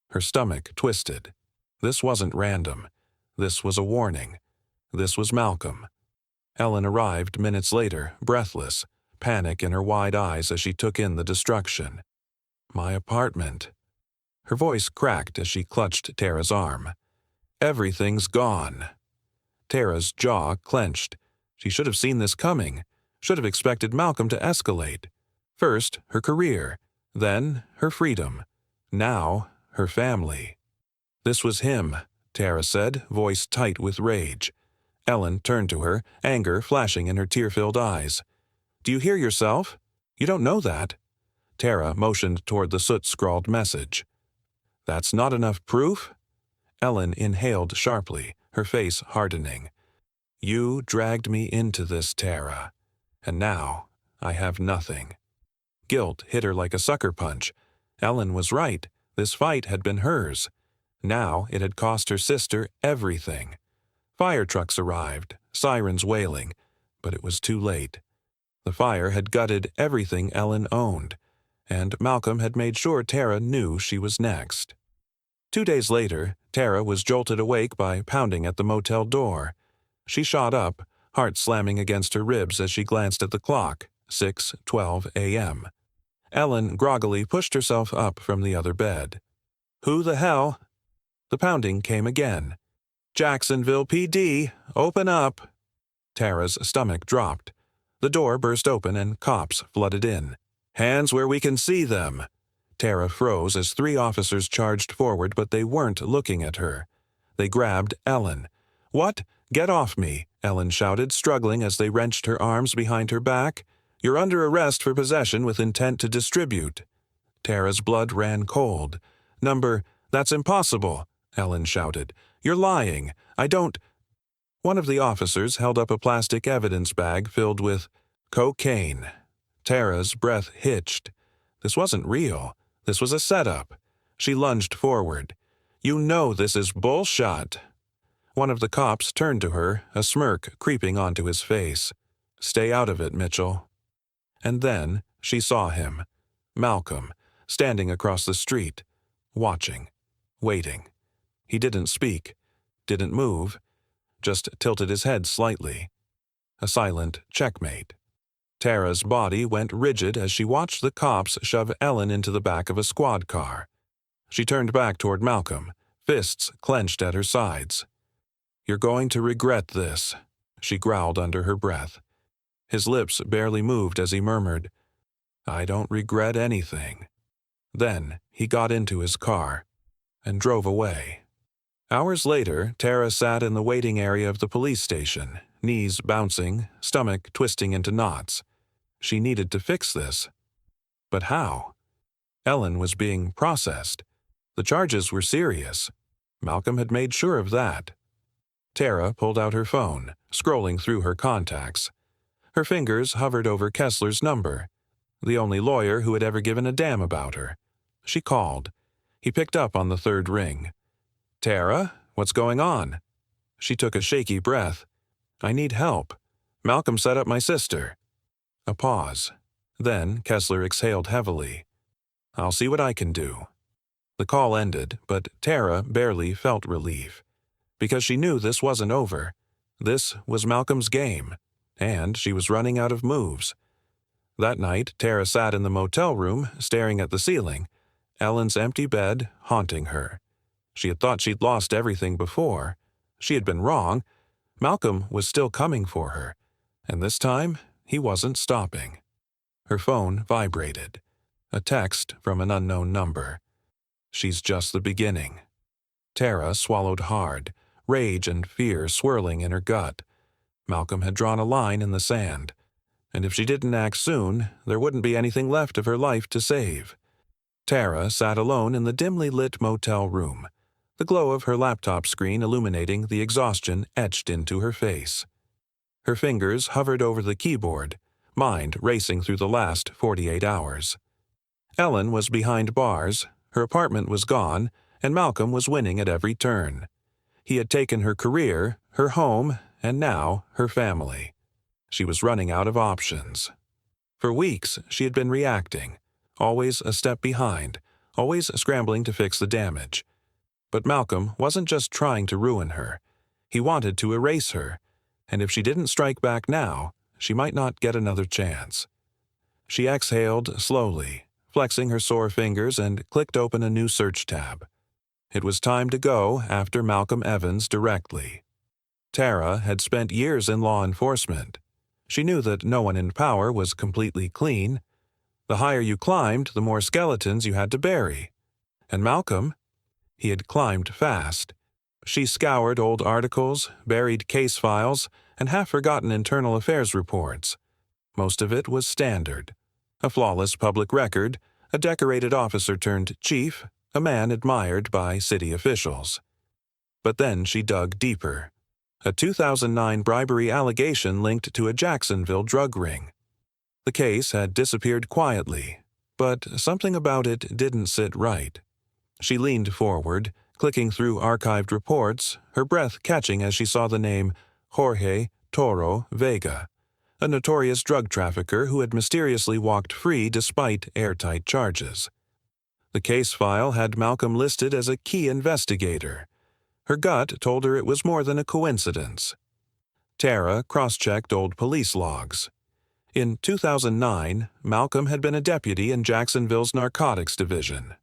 Her stomach twisted. This wasn't random. This was a warning. This was Malcolm. Ellen arrived minutes later, breathless, panic in her wide eyes as she took in the destruction. "My apartment." Her voice cracked as she clutched Tara's arm. "Everything's gone." Tara's jaw clenched. She should have seen this coming, should have expected Malcolm to escalate. First, her career, then her freedom, now her family. "This was him," Tara said, voice tight with rage. Ellen turned to her, anger flashing in her tear-filled eyes. "Do you hear yourself? You don't know that." Tara motioned toward the soot-scrawled message. "That's not enough proof?" Ellen inhaled sharply, her face hardening. "You dragged me into this, Tara. And now I have nothing." Guilt hit her like a sucker punch. Ellen was right. This fight had been hers. Now it had cost her sister everything. Fire trucks arrived, sirens wailing, but it was too late. The fire had gutted everything Ellen owned, and Malcolm had made sure Tara knew she was next. 2 days later, Tara was jolted awake by pounding at the motel door. She shot up, heart slamming against her ribs as she glanced at the clock, 6:12 a.m. Ellen groggily pushed herself up from the other bed. "Who the hell?" The pounding came again. "Jacksonville PD, open up." Tara's stomach dropped. The door burst open and cops flooded in. "Hands where we can see them." Tara froze as 3 officers charged forward, but they weren't looking at her. They grabbed Ellen. "What? Get off me," Ellen shouted, struggling as they wrenched her arms behind her back. "You're under arrest for possession with intent to distribute." Tara's blood ran cold. "That's impossible," Ellen shouted. "You're lying. I don't—" One of the officers held up a plastic evidence bag filled with cocaine. Tara's breath hitched. This wasn't real. This was a setup. She lunged forward. "You know this is bullshit." One of the cops turned to her, a smirk creeping onto his face. "Stay out of it, Mitchell." And then she saw him, Malcolm, standing across the street, watching, waiting. He didn't speak, didn't move, just tilted his head slightly. A silent checkmate. Tara's body went rigid as she watched the cops shove Ellen into the back of a squad car. She turned back toward Malcolm, fists clenched at her sides. "You're going to regret this," she growled under her breath. His lips barely moved as he murmured, "I don't regret anything." Then he got into his car and drove away. Hours later, Tara sat in the waiting area of the police station, knees bouncing, stomach twisting into knots. She needed to fix this. But how? Ellen was being processed. The charges were serious. Malcolm had made sure of that. Tara pulled out her phone, scrolling through her contacts. Her fingers hovered over Kessler's number, the only lawyer who had ever given a damn about her. She called. He picked up on the 3rd ring. "Tara, what's going on?" She took a shaky breath. "I need help. Malcolm set up my sister." A pause. Then Kessler exhaled heavily. "I'll see what I can do." The call ended, but Tara barely felt relief. Because she knew this wasn't over. This was Malcolm's game, and she was running out of moves. That night, Tara sat in the motel room, staring at the ceiling, Ellen's empty bed haunting her. She had thought she'd lost everything before. She had been wrong. Malcolm was still coming for her, and this time he wasn't stopping. Her phone vibrated. A text from an unknown number. "She's just the beginning." Tara swallowed hard, rage and fear swirling in her gut. Malcolm had drawn a line in the sand, and if she didn't act soon, there wouldn't be anything left of her life to save. Tara sat alone in the dimly lit motel room, the glow of her laptop screen illuminating the exhaustion etched into her face. Her fingers hovered over the keyboard, mind racing through the last 48 hours. Ellen was behind bars, her apartment was gone, and Malcolm was winning at every turn. He had taken her career, her home, and now her family. She was running out of options. For weeks, she had been reacting, always a step behind, always scrambling to fix the damage. But Malcolm wasn't just trying to ruin her. He wanted to erase her, and if she didn't strike back now, she might not get another chance. She exhaled slowly, flexing her sore fingers, and clicked open a new search tab. It was time to go after Malcolm Evans directly. Tara had spent years in law enforcement. She knew that no one in power was completely clean. The higher you climbed, the more skeletons you had to bury. And Malcolm? He had climbed fast. She scoured old articles, buried case files, and half-forgotten internal affairs reports. Most of it was standard. A flawless public record, a decorated officer-turned-chief, a man admired by city officials. But then she dug deeper. A 2009 bribery allegation linked to a Jacksonville drug ring. The case had disappeared quietly, but something about it didn't sit right. She leaned forward, clicking through archived reports, her breath catching as she saw the name Jorge Toro Vega, a notorious drug trafficker who had mysteriously walked free despite airtight charges. The case file had Malcolm listed as a key investigator. Her gut told her it was more than a coincidence. Tara cross-checked old police logs. In 2009, Malcolm had been a deputy in Jacksonville's narcotics division.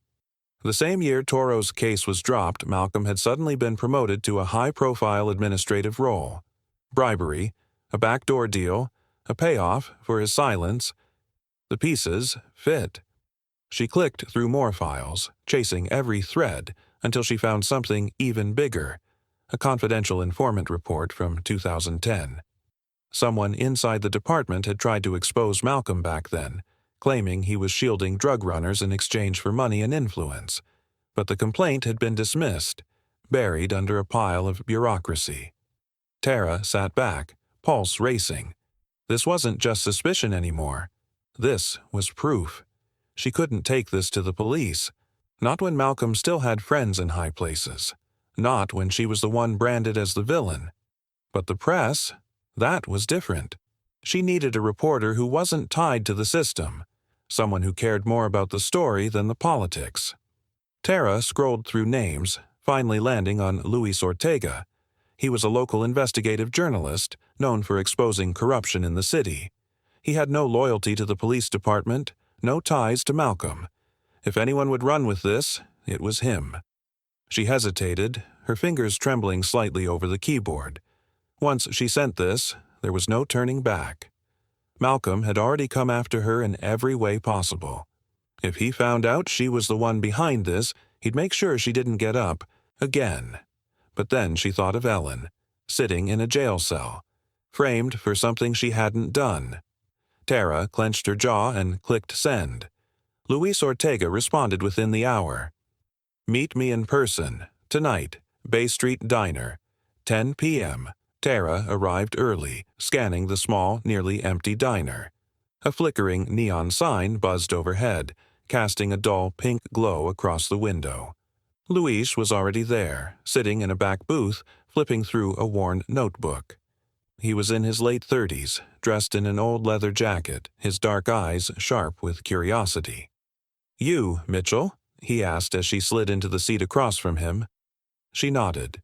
The same year Toro's case was dropped, Malcolm had suddenly been promoted to a high-profile administrative role. Bribery, a backdoor deal, a payoff for his silence. The pieces fit. She clicked through more files, chasing every thread, until she found something even bigger, a confidential informant report from 2010. Someone inside the department had tried to expose Malcolm back then, claiming he was shielding drug runners in exchange for money and influence. But the complaint had been dismissed, buried under a pile of bureaucracy. Tara sat back, pulse racing. This wasn't just suspicion anymore. This was proof. She couldn't take this to the police. Not when Malcolm still had friends in high places. Not when she was the one branded as the villain. But the press, that was different. She needed a reporter who wasn't tied to the system, someone who cared more about the story than the politics. Tara scrolled through names, finally landing on Luis Ortega. He was a local investigative journalist, known for exposing corruption in the city. He had no loyalty to the police department, no ties to Malcolm. If anyone would run with this, it was him. She hesitated, her fingers trembling slightly over the keyboard. Once she sent this, there was no turning back. Malcolm had already come after her in every way possible. If he found out she was the one behind this, he'd make sure she didn't get up again. But then she thought of Ellen, sitting in a jail cell, framed for something she hadn't done. Tara clenched her jaw and clicked send. Luis Ortega responded within the hour. "Meet me in person, tonight, Bay Street Diner, 10 p.m. Tara arrived early, scanning the small, nearly empty diner. A flickering neon sign buzzed overhead, casting a dull pink glow across the window. Luis was already there, sitting in a back booth, flipping through a worn notebook. He was in his late 30s, dressed in an old leather jacket, his dark eyes sharp with curiosity. "You, Mitchell?" he asked as she slid into the seat across from him. She nodded.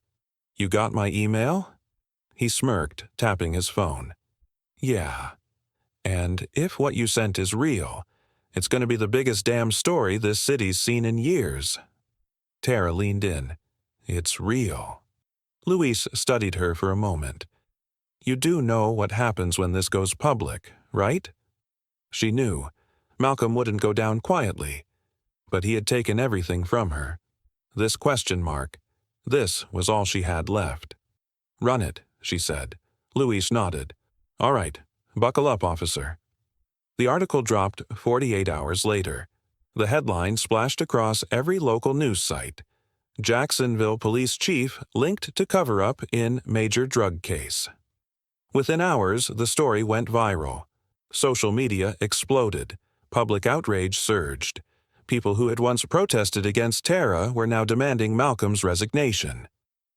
"You got my email?" He smirked, tapping his phone. "Yeah. And if what you sent is real, it's going to be the biggest damn story this city's seen in years." Tara leaned in. "It's real." Luis studied her for a moment. "You do know what happens when this goes public, right?" She knew. Malcolm wouldn't go down quietly. But he had taken everything from her. This question mark. This was all she had left. "Run it," she said. Luis nodded. "All right. Buckle up, officer." The article dropped 48 hours later. The headline splashed across every local news site. Jacksonville police chief linked to cover-up in major drug case. Within hours, the story went viral. Social media exploded. Public outrage surged. People who had once protested against Tara were now demanding Malcolm's resignation.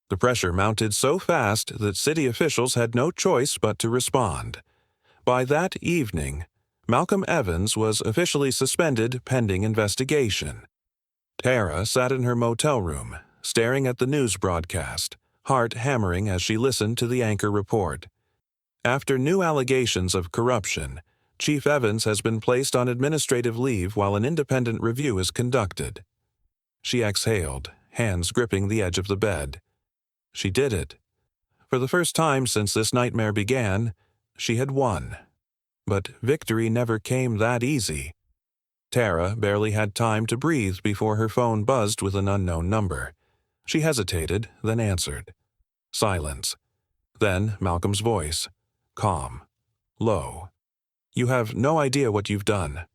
The pressure mounted so fast that city officials had no choice but to respond. By that evening, Malcolm Evans was officially suspended pending investigation. Tara sat in her motel room, staring at the news broadcast, heart hammering as she listened to the anchor report. After new allegations of corruption, Chief Evans has been placed on administrative leave while an independent review is conducted. She exhaled, hands gripping the edge of the bed. She did it. For the first time since this nightmare began, she had won. But victory never came that easy. Tara barely had time to breathe before her phone buzzed with an unknown number. She hesitated, then answered. Silence. Then Malcolm's voice. Calm. Low. "You have no idea what you've done."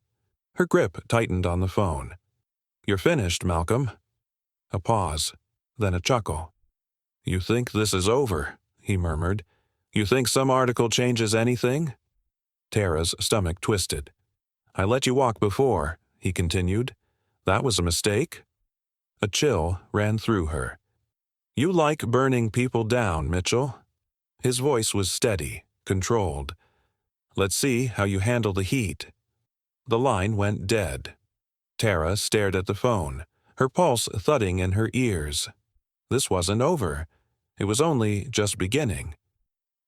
Her grip tightened on the phone. "You're finished, Malcolm." A pause, then a chuckle. "You think this is over," he murmured. "You think some article changes anything?" Tara's stomach twisted. "I let you walk before," he continued. "That was a mistake?" A chill ran through her. "You like burning people down, Mitchell." His voice was steady, controlled. "Let's see how you handle the heat." The line went dead. Tara stared at the phone, her pulse thudding in her ears. This wasn't over. It was only just beginning.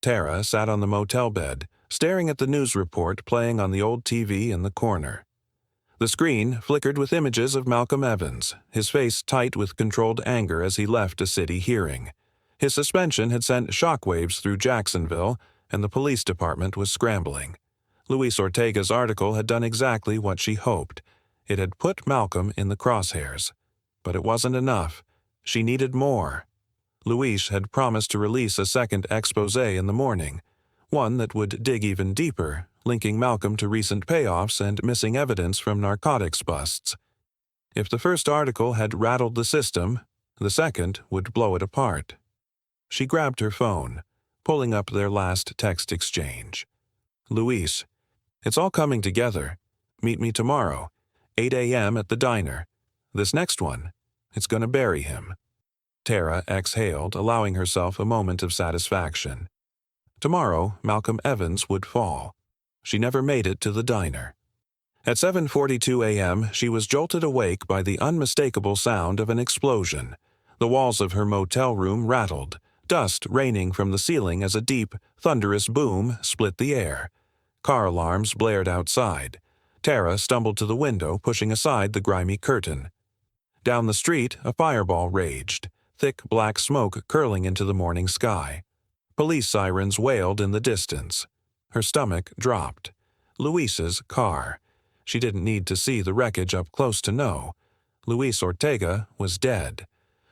Tara sat on the motel bed, staring at the news report playing on the old TV in the corner. The screen flickered with images of Malcolm Evans, his face tight with controlled anger as he left a city hearing. His suspension had sent shockwaves through Jacksonville, and the police department was scrambling. Luis Ortega's article had done exactly what she hoped. It had put Malcolm in the crosshairs. But it wasn't enough. She needed more. Luis had promised to release a second expose in the morning, one that would dig even deeper, linking Malcolm to recent payoffs and missing evidence from narcotics busts. If the first article had rattled the system, the second would blow it apart. She grabbed her phone, pulling up their last text exchange. Luis, it's all coming together. Meet me tomorrow, 8 a.m. at the diner. This next one, it's going to bury him. Tara exhaled, allowing herself a moment of satisfaction. Tomorrow, Malcolm Evans would fall. She never made it to the diner. At 7:42 a.m., she was jolted awake by the unmistakable sound of an explosion. The walls of her motel room rattled, dust raining from the ceiling as a deep, thunderous boom split the air. Car alarms blared outside. Tara stumbled to the window, pushing aside the grimy curtain. Down the street, a fireball raged, thick black smoke curling into the morning sky. Police sirens wailed in the distance. Her stomach dropped. Luis's car. She didn't need to see the wreckage up close to know. Luis Ortega was dead.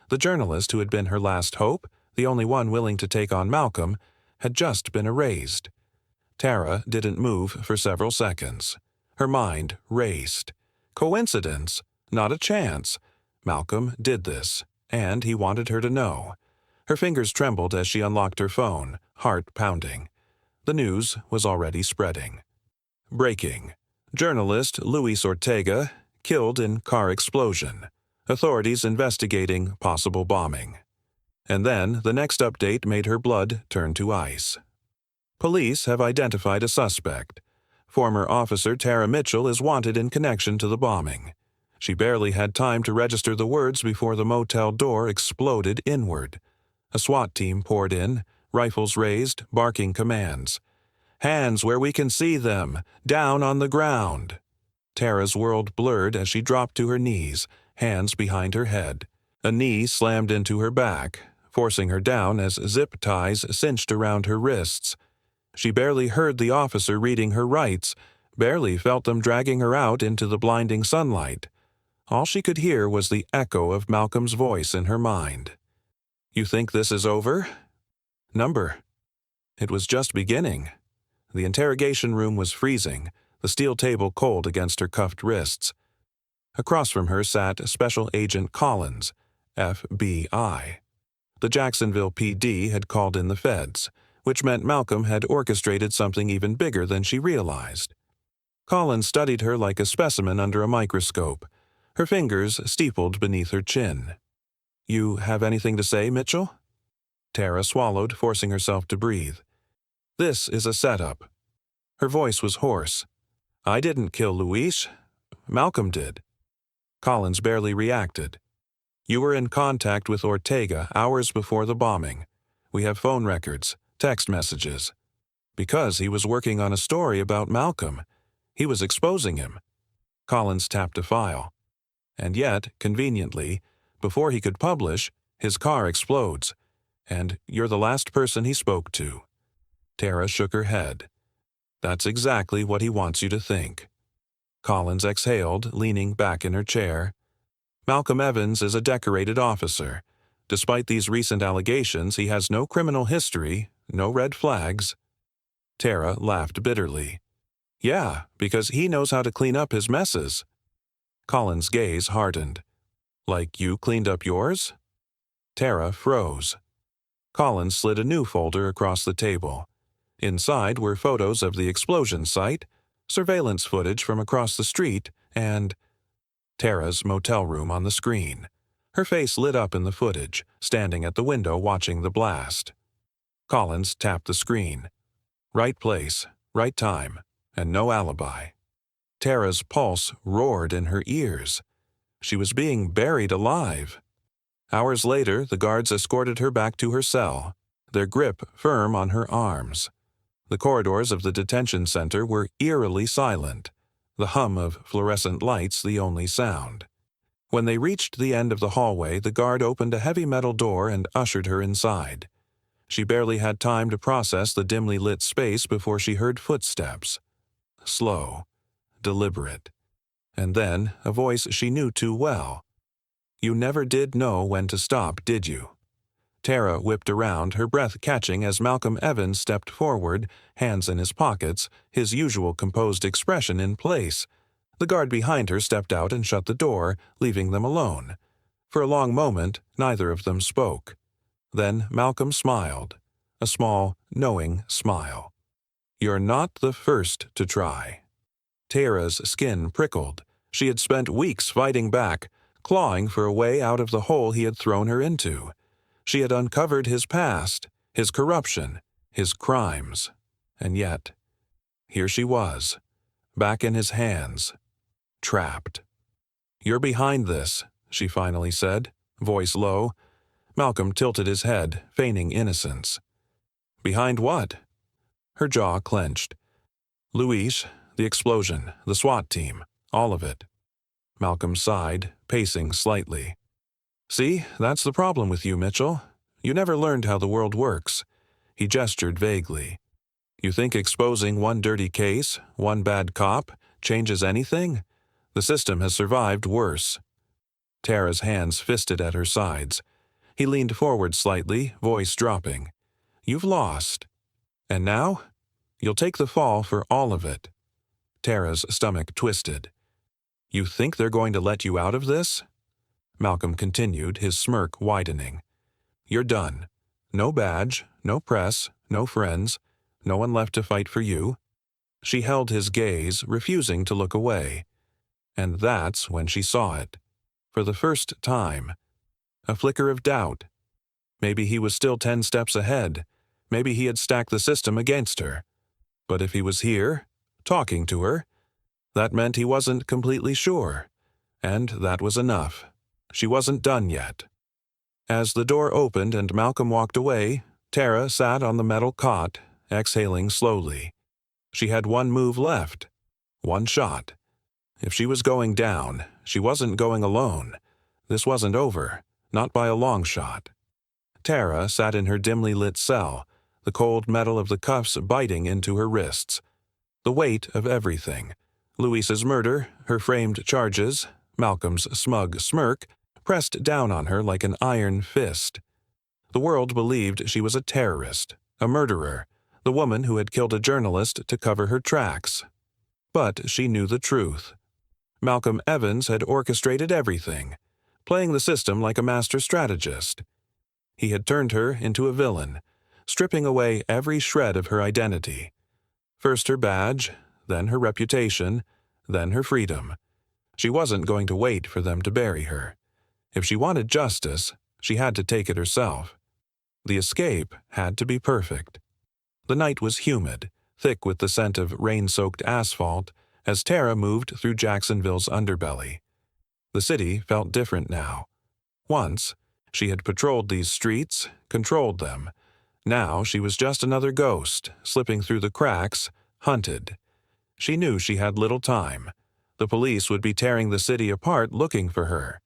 The journalist who had been her last hope, the only one willing to take on Malcolm, had just been erased. Tara didn't move for several seconds. Her mind raced. Coincidence? Not a chance. Malcolm did this, and he wanted her to know. Her fingers trembled as she unlocked her phone, heart pounding. The news was already spreading. Breaking. Journalist Luis Ortega killed in car explosion. Authorities investigating possible bombing. And then the next update made her blood turn to ice. Police have identified a suspect. Former officer Tara Mitchell is wanted in connection to the bombing. She barely had time to register the words before the motel door exploded inward. A SWAT team poured in, rifles raised, barking commands. "Hands where we can see them! Down on the ground!" Tara's world blurred as she dropped to her knees, hands behind her head. A knee slammed into her back, forcing her down as zip ties cinched around her wrists. She barely heard the officer reading her rights, barely felt them dragging her out into the blinding sunlight. All she could hear was the echo of Malcolm's voice in her mind. "You think this is over?" Number. It was just beginning. The interrogation room was freezing, the steel table cold against her cuffed wrists. Across from her sat Special Agent Collins, FBI. The Jacksonville PD had called in the feds, which meant Malcolm had orchestrated something even bigger than she realized. Collins studied her like a specimen under a microscope, her fingers steepled beneath her chin. "You have anything to say, Mitchell?" Tara swallowed, forcing herself to breathe. "This is a setup." Her voice was hoarse. "I didn't kill Luis. Malcolm did." Collins barely reacted. "You were in contact with Ortega hours before the bombing. We have phone records, text messages. Because he was working on a story about Malcolm. He was exposing him." Collins tapped a file. And yet, conveniently, before he could publish, his car explodes. And you're the last person he spoke to. Tara shook her head. "That's exactly what he wants you to think." Collins exhaled, leaning back in her chair. "Malcolm Evans is a decorated officer. Despite these recent allegations, he has no criminal history, no red flags." Tara laughed bitterly. "Yeah, because he knows how to clean up his messes." Collins' gaze hardened. "Like you cleaned up yours?" Tara froze. Collins slid a new folder across the table. Inside were photos of the explosion site, surveillance footage from across the street, and Tara's motel room on the screen. Her face lit up in the footage, standing at the window watching the blast. Collins tapped the screen. Right place, right time, and no alibi. Tara's pulse roared in her ears. She was being buried alive. Hours later, the guards escorted her back to her cell, their grip firm on her arms. The corridors of the detention center were eerily silent, the hum of fluorescent lights the only sound. When they reached the end of the hallway, the guard opened a heavy metal door and ushered her inside. She barely had time to process the dimly lit space before she heard footsteps. Slow, deliberate. And then a voice she knew too well. "You never did know when to stop, did you?" Tara whipped around, her breath catching as Malcolm Evans stepped forward, hands in his pockets, his usual composed expression in place. The guard behind her stepped out and shut the door, leaving them alone. For a long moment, neither of them spoke. Then Malcolm smiled, a small, knowing smile. "You're not the first to try." Tara's skin prickled. She had spent weeks fighting back, clawing for a way out of the hole he had thrown her into. She had uncovered his past, his corruption, his crimes. And yet, here she was, back in his hands, trapped. "You're behind this," she finally said, voice low. Malcolm tilted his head, feigning innocence. "Behind what?" Her jaw clenched. "Luis, the explosion, the SWAT team, all of it." Malcolm sighed, pacing slightly. "See, that's the problem with you, Mitchell. You never learned how the world works." He gestured vaguely. "You think exposing one dirty case, one bad cop, changes anything? The system has survived worse." Tara's hands fisted at her sides. He leaned forward slightly, voice dropping. "You've lost. And now? You'll take the fall for all of it." Tara's stomach twisted. "You think they're going to let you out of this?" Malcolm continued, his smirk widening. "You're done. No badge, no press, no friends, no one left to fight for you." She held his gaze, refusing to look away. And that's when she saw it. For the first time. A flicker of doubt. Maybe he was still 10 steps ahead. Maybe he had stacked the system against her. But if he was here, talking to her, that meant he wasn't completely sure. And that was enough. She wasn't done yet. As the door opened and Malcolm walked away, Tara sat on the metal cot, exhaling slowly. She had one move left. One shot. If she was going down, she wasn't going alone. This wasn't over, not by a long shot. Tara sat in her dimly lit cell, the cold metal of the cuffs biting into her wrists. The weight of everything. Luis's murder, her framed charges, Malcolm's smug smirk, pressed down on her like an iron fist. The world believed she was a terrorist, a murderer, the woman who had killed a journalist to cover her tracks. But she knew the truth. Malcolm Evans had orchestrated everything, playing the system like a master strategist. He had turned her into a villain, stripping away every shred of her identity. First her badge, then her reputation, then her freedom. She wasn't going to wait for them to bury her. If she wanted justice, she had to take it herself. The escape had to be perfect. The night was humid, thick with the scent of rain-soaked asphalt, as Tara moved through Jacksonville's underbelly. The city felt different now. Once, she had patrolled these streets, controlled them. Now she was just another ghost, slipping through the cracks, hunted. She knew she had little time. The police would be tearing the city apart looking for her.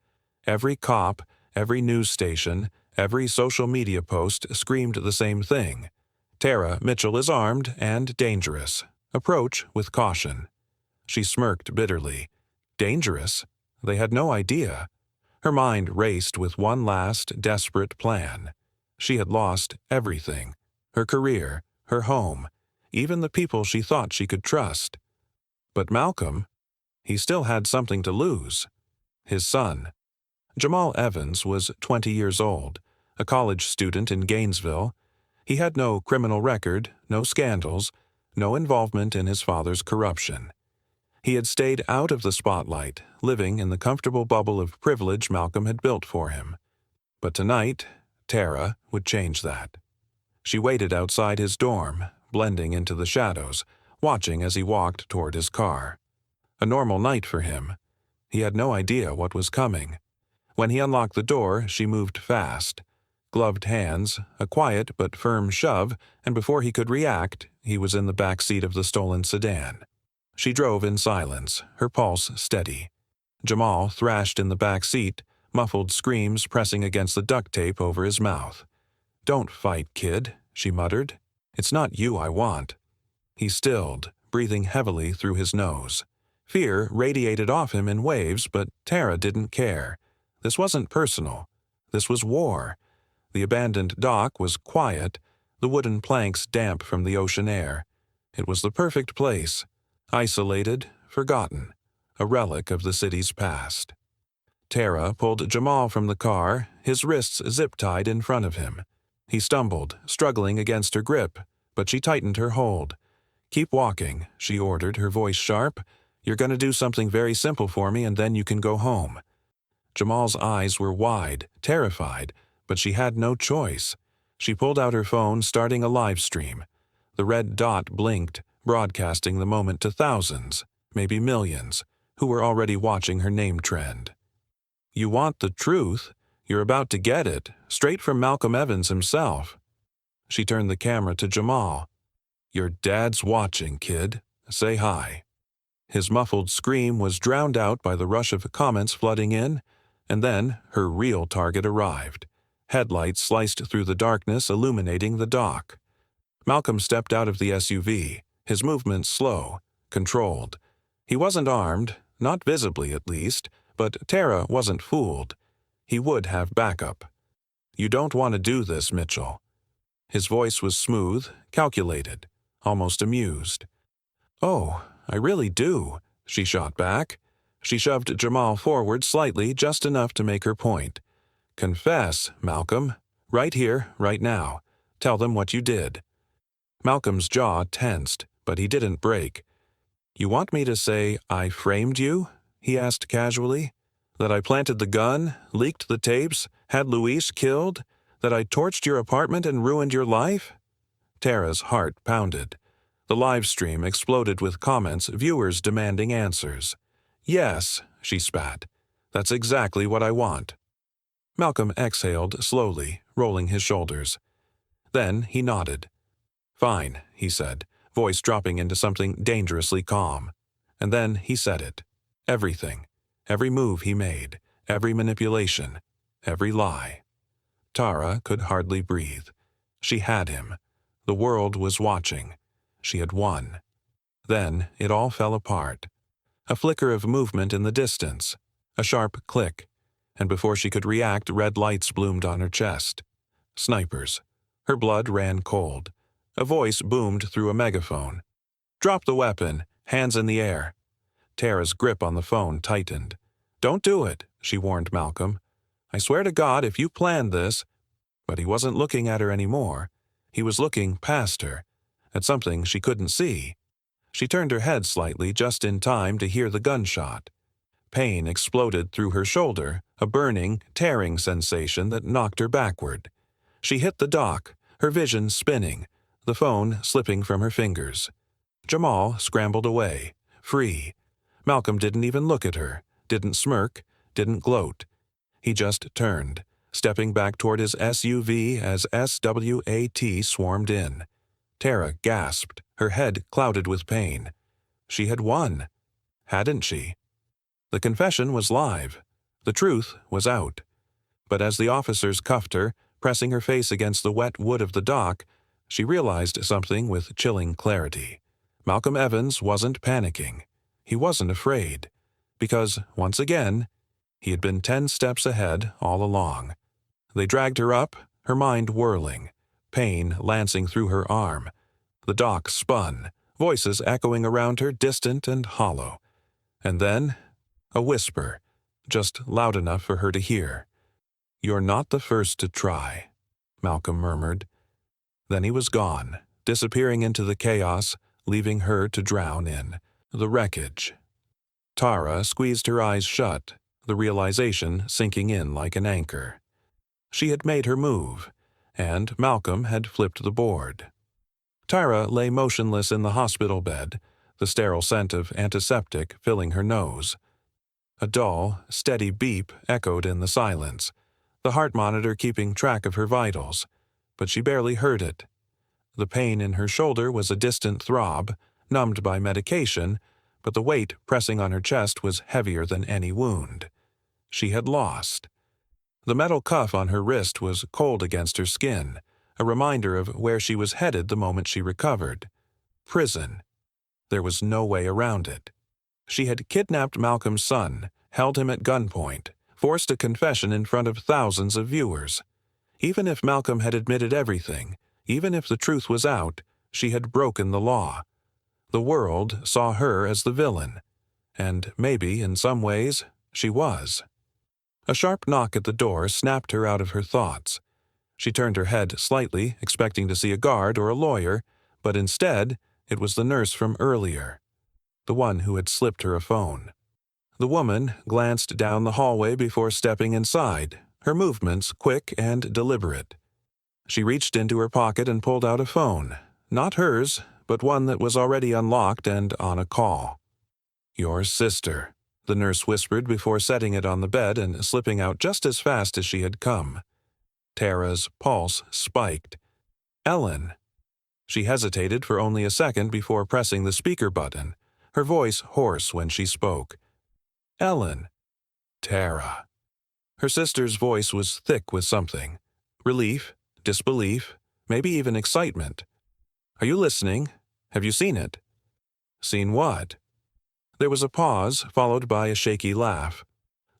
Every cop, every news station, every social media post screamed the same thing. Tara Mitchell is armed and dangerous. Approach with caution. She smirked bitterly. Dangerous? They had no idea. Her mind raced with one last, desperate plan. She had lost everything. Her career, her home, even the people she thought she could trust. But Malcolm, he still had something to lose. His son. Jamal Evans was 20 years old, a college student in Gainesville. He had no criminal record, no scandals, no involvement in his father's corruption. He had stayed out of the spotlight, living in the comfortable bubble of privilege Malcolm had built for him. But tonight, Tara would change that. She waited outside his dorm, blending into the shadows, watching as he walked toward his car. A normal night for him. He had no idea what was coming. When he unlocked the door, she moved fast. Gloved hands, a quiet but firm shove, and before he could react, he was in the back seat of the stolen sedan. She drove in silence, her pulse steady. Jamal thrashed in the back seat, muffled screams pressing against the duct tape over his mouth. "Don't fight, kid," she muttered. "It's not you I want." He stilled, breathing heavily through his nose. Fear radiated off him in waves, but Tara didn't care. This wasn't personal. This was war. The abandoned dock was quiet, the wooden planks damp from the ocean air. It was the perfect place. Isolated, forgotten, a relic of the city's past. Tara pulled Jamal from the car, his wrists zip-tied in front of him. He stumbled, struggling against her grip, but she tightened her hold. "Keep walking," she ordered, her voice sharp. "You're going to do something very simple for me, and then you can go home." Jamal's eyes were wide, terrified, but she had no choice. She pulled out her phone, starting a live stream. The red dot blinked, broadcasting the moment to thousands, maybe millions, who were already watching her name trend. "You want the truth? You're about to get it, straight from Malcolm Evans himself." She turned the camera to Jamal. "Your dad's watching, kid. Say hi." His muffled scream was drowned out by the rush of comments flooding in, and then her real target arrived. Headlights sliced through the darkness, illuminating the dock. Malcolm stepped out of the SUV, his movements slow, controlled. He wasn't armed, not visibly at least, but Tara wasn't fooled. He would have backup. "You don't want to do this, Mitchell." His voice was smooth, calculated, almost amused. "Oh, I really do," she shot back. She shoved Jamal forward slightly, just enough to make her point. "Confess, Malcolm. Right here, right now. Tell them what you did." Malcolm's jaw tensed, but he didn't break. "You want me to say I framed you?" he asked casually. "That I planted the gun, leaked the tapes, had Luis killed? That I torched your apartment and ruined your life?" Tara's heart pounded. The live stream exploded with comments, viewers demanding answers. "Yes," she spat. "That's exactly what I want." Malcolm exhaled slowly, rolling his shoulders. Then he nodded. "Fine," he said, voice dropping into something dangerously calm. And then he said it. Everything. Every move he made. Every manipulation. Every lie. Tara could hardly breathe. She had him. The world was watching. She had won. Then it all fell apart. A flicker of movement in the distance. A sharp click. And before she could react, red lights bloomed on her chest. Snipers. Her blood ran cold. A voice boomed through a megaphone. "Drop the weapon. Hands in the air." Tara's grip on the phone tightened. "Don't do it," she warned Malcolm. "I swear to God, if you planned this—" But he wasn't looking at her anymore. He was looking past her, at something she couldn't see. She turned her head slightly just in time to hear the gunshot. Pain exploded through her shoulder, a burning, tearing sensation that knocked her backward. She hit the dock, her vision spinning, the phone slipping from her fingers. Jamal scrambled away, free. Malcolm didn't even look at her, didn't smirk, didn't gloat. He just turned, stepping back toward his SUV as SWAT swarmed in. Tara gasped, her head clouded with pain. She had won. Hadn't she? The confession was live. The truth was out. But as the officers cuffed her, pressing her face against the wet wood of the dock, she realized something with chilling clarity. Malcolm Evans wasn't panicking. He wasn't afraid. Because, once again, he had been 10 steps ahead all along. They dragged her up, her mind whirling, pain lancing through her arm. The dock spun, voices echoing around her, distant and hollow. And then, a whisper, just loud enough for her to hear. "You're not the first to try," Malcolm murmured. Then he was gone, disappearing into the chaos, leaving her to drown in the wreckage. Tara squeezed her eyes shut, the realization sinking in like an anchor. She had made her move, and Malcolm had flipped the board. Tara lay motionless in the hospital bed, the sterile scent of antiseptic filling her nose. A dull, steady beep echoed in the silence, the heart monitor keeping track of her vitals, but she barely heard it. The pain in her shoulder was a distant throb, numbed by medication, but the weight pressing on her chest was heavier than any wound. She had lost. The metal cuff on her wrist was cold against her skin, a reminder of where she was headed the moment she recovered. Prison. There was no way around it. She had kidnapped Malcolm's son, held him at gunpoint, forced a confession in front of thousands of viewers. Even if Malcolm had admitted everything, even if the truth was out, she had broken the law. The world saw her as the villain, and maybe, in some ways, she was. A sharp knock at the door snapped her out of her thoughts. She turned her head slightly, expecting to see a guard or a lawyer, but instead, it was the nurse from earlier, the one who had slipped her a phone. The woman glanced down the hallway before stepping inside, her movements quick and deliberate. She reached into her pocket and pulled out a phone, not hers, but one that was already unlocked and on a call. "Your sister," the nurse whispered before setting it on the bed and slipping out just as fast as she had come. Tara's pulse spiked. "Ellen." She hesitated for only a second before pressing the speaker button, her voice hoarse when she spoke. "Ellen." "Tara." Her sister's voice was thick with something. Relief, disbelief, maybe even excitement. "Are you listening? Have you seen it?" "Seen what?" There was a pause, followed by a shaky laugh.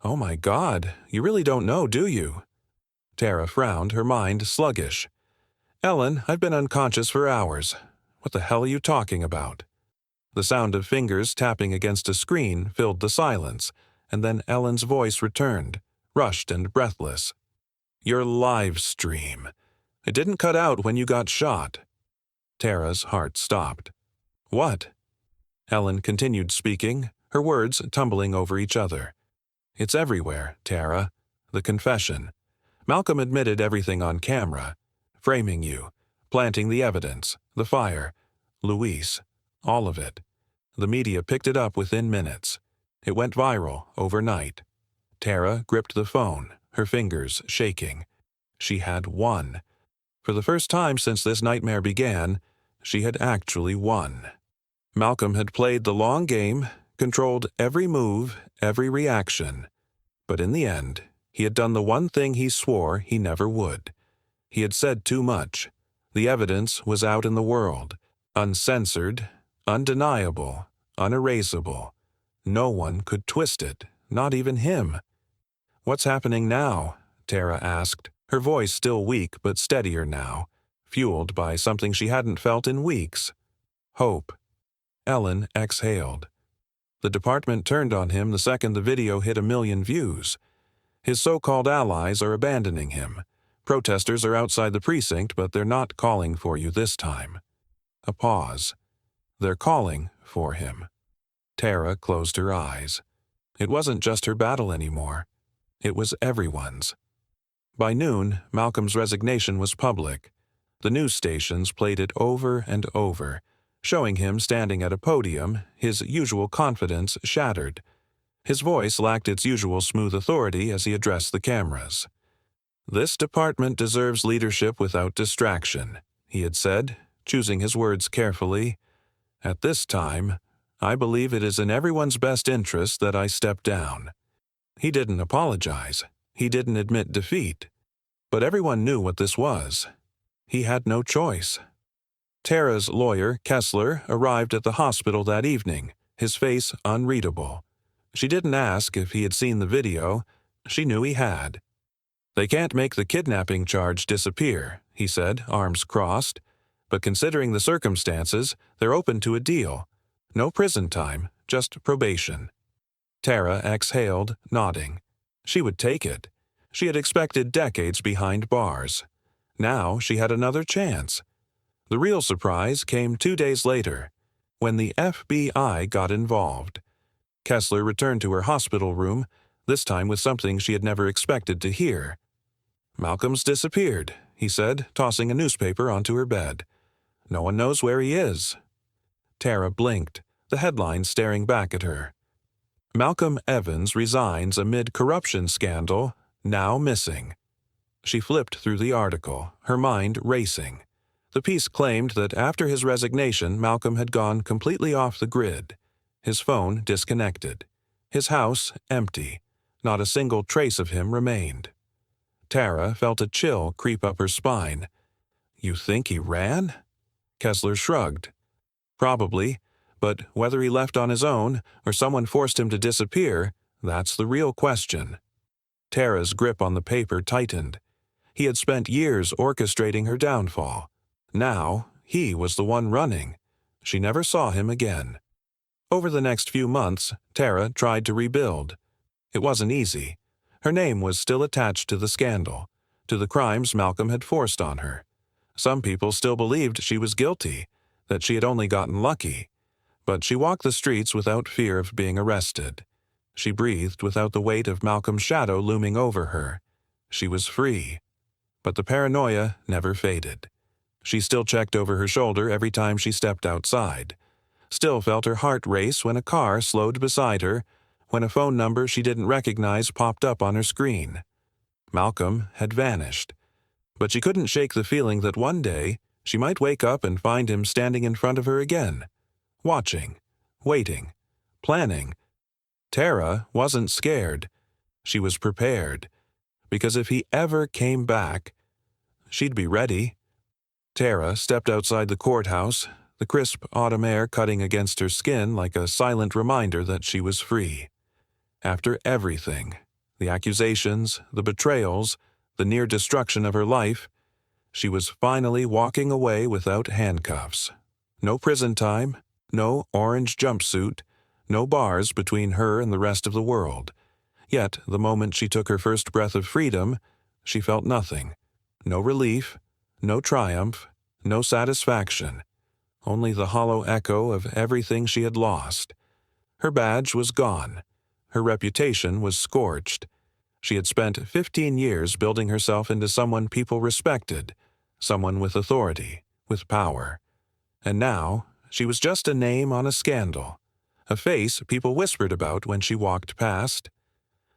"Oh my God, you really don't know, do you?" Tara frowned, her mind sluggish. "Ellen, I've been unconscious for hours. What the hell are you talking about?" The sound of fingers tapping against a screen filled the silence, and then Ellen's voice returned, rushed and breathless. "Your live stream. It didn't cut out when you got shot." Tara's heart stopped. "What?" Ellen continued speaking, her words tumbling over each other. "It's everywhere, Tara. The confession. Malcolm admitted everything on camera. Framing you, planting the evidence, the fire, Luis, all of it. The media picked it up within minutes. It went viral overnight." Tara gripped the phone, her fingers shaking. She had won. For the first time since this nightmare began, she had actually won. Malcolm had played the long game, controlled every move, every reaction. But in the end, he had done the one thing he swore he never would. He had said too much. The evidence was out in the world, uncensored, undeniable, unerasable. No one could twist it, not even him. "What's happening now?" Tara asked, her voice still weak but steadier now, fueled by something she hadn't felt in weeks. "Hope." Ellen exhaled. "The department turned on him the second the video hit 1 million views. His so-called allies are abandoning him. Protesters are outside the precinct, but they're not calling for you this time." A pause. "They're calling for him." Tara closed her eyes. It wasn't just her battle anymore. It was everyone's. By noon, Malcolm's resignation was public. The news stations played it over and over, showing him standing at a podium, his usual confidence shattered. His voice lacked its usual smooth authority as he addressed the cameras. "This department deserves leadership without distraction," he had said, choosing his words carefully. "At this time, I believe it is in everyone's best interest that I step down." He didn't apologize. He didn't admit defeat. But everyone knew what this was. He had no choice. Tara's lawyer, Kessler, arrived at the hospital that evening, his face unreadable. She didn't ask if he had seen the video. She knew he had. "They can't make the kidnapping charge disappear," he said, arms crossed. "But considering the circumstances, they're open to a deal. No prison time, just probation." Tara exhaled, nodding. She would take it. She had expected decades behind bars. Now she had another chance. The real surprise came 2 days later, when the FBI got involved. Kessler returned to her hospital room, this time with something she had never expected to hear. "Malcolm's disappeared," he said, tossing a newspaper onto her bed. "No one knows where he is." Tara blinked, the headline staring back at her. Malcolm Evans resigns amid corruption scandal, now missing. She flipped through the article, her mind racing. The piece claimed that after his resignation, Malcolm had gone completely off the grid. His phone disconnected. His house empty. Not a single trace of him remained. Tara felt a chill creep up her spine. "You think he ran?" Kessler shrugged. "Probably, but whether he left on his own or someone forced him to disappear, that's the real question." Tara's grip on the paper tightened. He had spent years orchestrating her downfall. Now, he was the one running. She never saw him again. Over the next few months, Tara tried to rebuild. It wasn't easy. Her name was still attached to the scandal, to the crimes Malcolm had forced on her. Some people still believed she was guilty, that she had only gotten lucky. But she walked the streets without fear of being arrested. She breathed without the weight of Malcolm's shadow looming over her. She was free. But the paranoia never faded. She still checked over her shoulder every time she stepped outside. Still felt her heart race when a car slowed beside her, when a phone number she didn't recognize popped up on her screen. Malcolm had vanished. But she couldn't shake the feeling that one day she might wake up and find him standing in front of her again, watching, waiting, planning. Tara wasn't scared. She was prepared. Because if he ever came back, she'd be ready. Tara stepped outside the courthouse, the crisp autumn air cutting against her skin like a silent reminder that she was free. After everything, the accusations, the betrayals, the near destruction of her life, she was finally walking away without handcuffs. No prison time, no orange jumpsuit, no bars between her and the rest of the world. Yet, the moment she took her first breath of freedom, she felt nothing. No relief, no triumph, no satisfaction. Only the hollow echo of everything she had lost. Her badge was gone. Her reputation was scorched. She had spent 15 years building herself into someone people respected, someone with authority, with power. And now, she was just a name on a scandal, a face people whispered about when she walked past.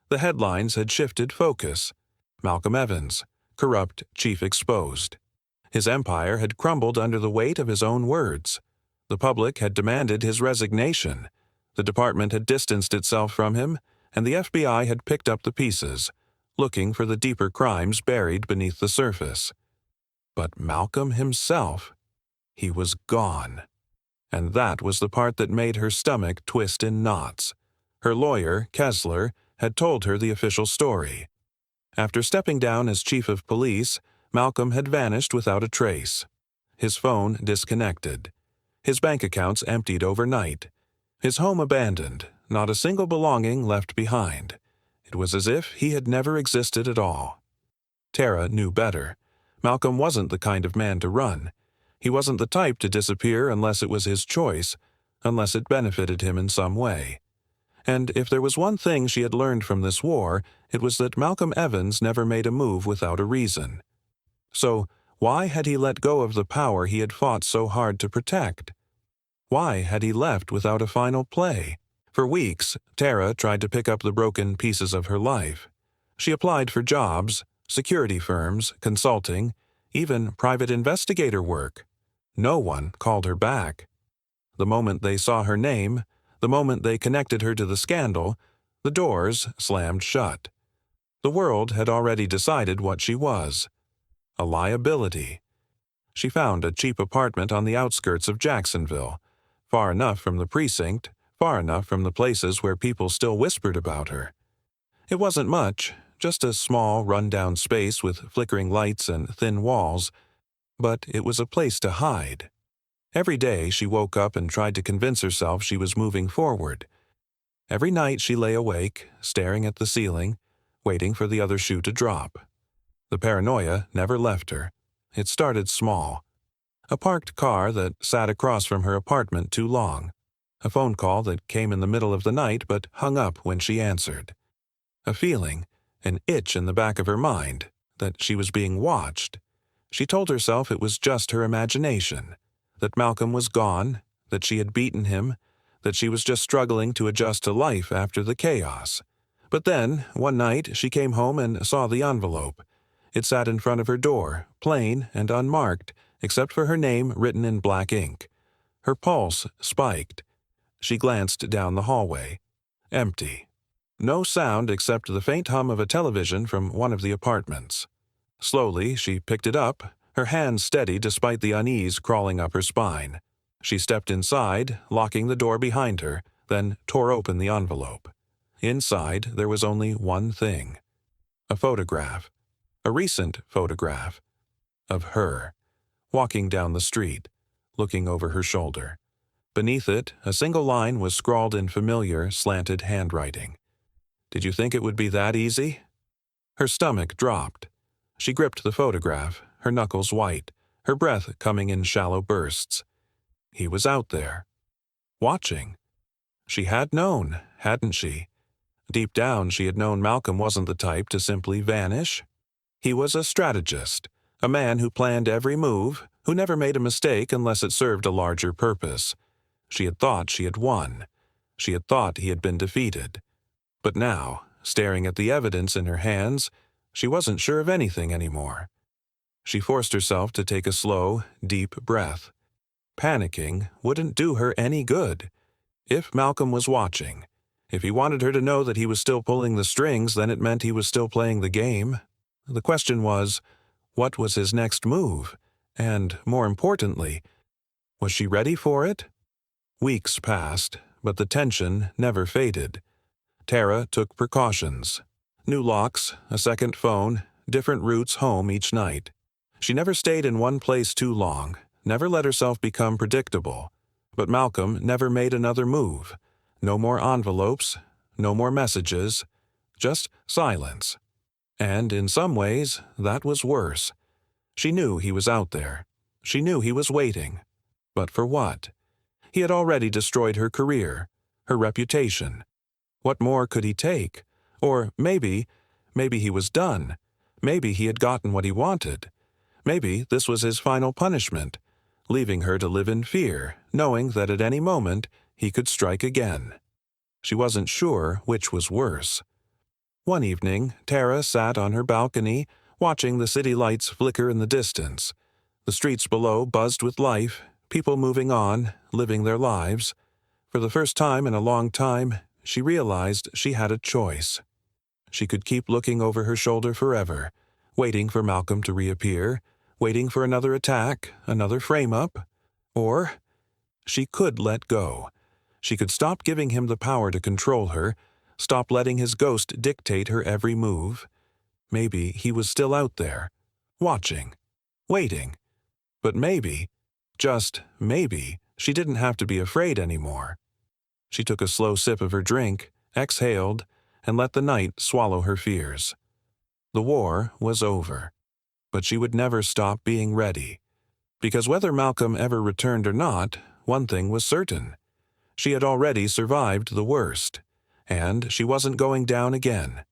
The headlines had shifted focus. Malcolm Evans, corrupt chief exposed. His empire had crumbled under the weight of his own words. The public had demanded his resignation. The department had distanced itself from him, and the FBI had picked up the pieces, looking for the deeper crimes buried beneath the surface. But Malcolm himself, he was gone. And that was the part that made her stomach twist in knots. Her lawyer, Kessler, had told her the official story. After stepping down as chief of police, Malcolm had vanished without a trace. His phone disconnected. His bank accounts emptied overnight. His home abandoned, not a single belonging left behind. It was as if he had never existed at all. Tara knew better. Malcolm wasn't the kind of man to run. He wasn't the type to disappear unless it was his choice, unless it benefited him in some way. And if there was one thing she had learned from this war, it was that Malcolm Evans never made a move without a reason. So, why had he let go of the power he had fought so hard to protect? Why had he left without a final play? For weeks, Tara tried to pick up the broken pieces of her life. She applied for jobs, security firms, consulting, even private investigator work. No one called her back. The moment they saw her name, the moment they connected her to the scandal, the doors slammed shut. The world had already decided what she was. A liability. She found a cheap apartment on the outskirts of Jacksonville, far enough from the precinct, far enough from the places where people still whispered about her. It wasn't much, just a small, run-down space with flickering lights and thin walls, but it was a place to hide. Every day she woke up and tried to convince herself she was moving forward. Every night she lay awake, staring at the ceiling, waiting for the other shoe to drop. The paranoia never left her. It started small. A parked car that sat across from her apartment too long. A phone call that came in the middle of the night but hung up when she answered. A feeling, an itch in the back of her mind, that she was being watched. She told herself it was just her imagination, that Malcolm was gone, that she had beaten him, that she was just struggling to adjust to life after the chaos. But then, one night, she came home and saw the envelope. It sat in front of her door, plain and unmarked, except for her name written in black ink. Her pulse spiked. She glanced down the hallway. Empty. No sound except the faint hum of a television from one of the apartments. Slowly, she picked it up, her hand steady despite the unease crawling up her spine. She stepped inside, locking the door behind her, then tore open the envelope. Inside, there was only one thing. A photograph. A recent photograph. Of her, walking down the street, looking over her shoulder. Beneath it, a single line was scrawled in familiar, slanted handwriting. "Did you think it would be that easy?" Her stomach dropped. She gripped the photograph, her knuckles white, her breath coming in shallow bursts. He was out there, watching. She had known, hadn't she? Deep down, she had known Malcolm wasn't the type to simply vanish. He was a strategist, a man who planned every move, who never made a mistake unless it served a larger purpose. She had thought she had won. She had thought he had been defeated. But now, staring at the evidence in her hands, she wasn't sure of anything anymore. She forced herself to take a slow, deep breath. Panicking wouldn't do her any good. If Malcolm was watching, if he wanted her to know that he was still pulling the strings, then it meant he was still playing the game. The question was, what was his next move? And, more importantly, was she ready for it? Weeks passed, but the tension never faded. Tara took precautions. New locks, a second phone, different routes home each night. She never stayed in one place too long, never let herself become predictable. But Malcolm never made another move. No more envelopes, no more messages, just silence. And in some ways, that was worse. She knew he was out there. She knew he was waiting. But for what? He had already destroyed her career, her reputation. What more could he take? Or maybe he was done. Maybe he had gotten what he wanted. Maybe this was his final punishment, leaving her to live in fear, knowing that at any moment he could strike again. She wasn't sure which was worse. One evening, Tara sat on her balcony, watching the city lights flicker in the distance. The streets below buzzed with life, people moving on, living their lives. For the first time in a long time, she realized she had a choice. She could keep looking over her shoulder forever, waiting for Malcolm to reappear, waiting for another attack, another frame-up. Or she could let go. She could stop giving him the power to control her, stop letting his ghost dictate her every move. Maybe he was still out there, watching, waiting. But maybe, just maybe, she didn't have to be afraid anymore. She took a slow sip of her drink, exhaled, and let the night swallow her fears. The war was over, but she would never stop being ready. Because whether Malcolm ever returned or not, one thing was certain. She had already survived the worst, and she wasn't going down again.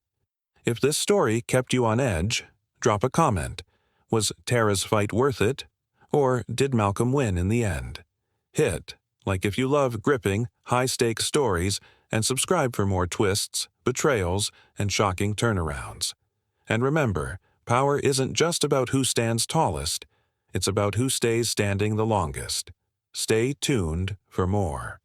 If this story kept you on edge, drop a comment. Was Tara's fight worth it? Or did Malcolm win in the end? Hit like if you love gripping, high-stakes stories, and subscribe for more twists, betrayals, and shocking turnarounds. And remember, power isn't just about who stands tallest, it's about who stays standing the longest. Stay tuned for more.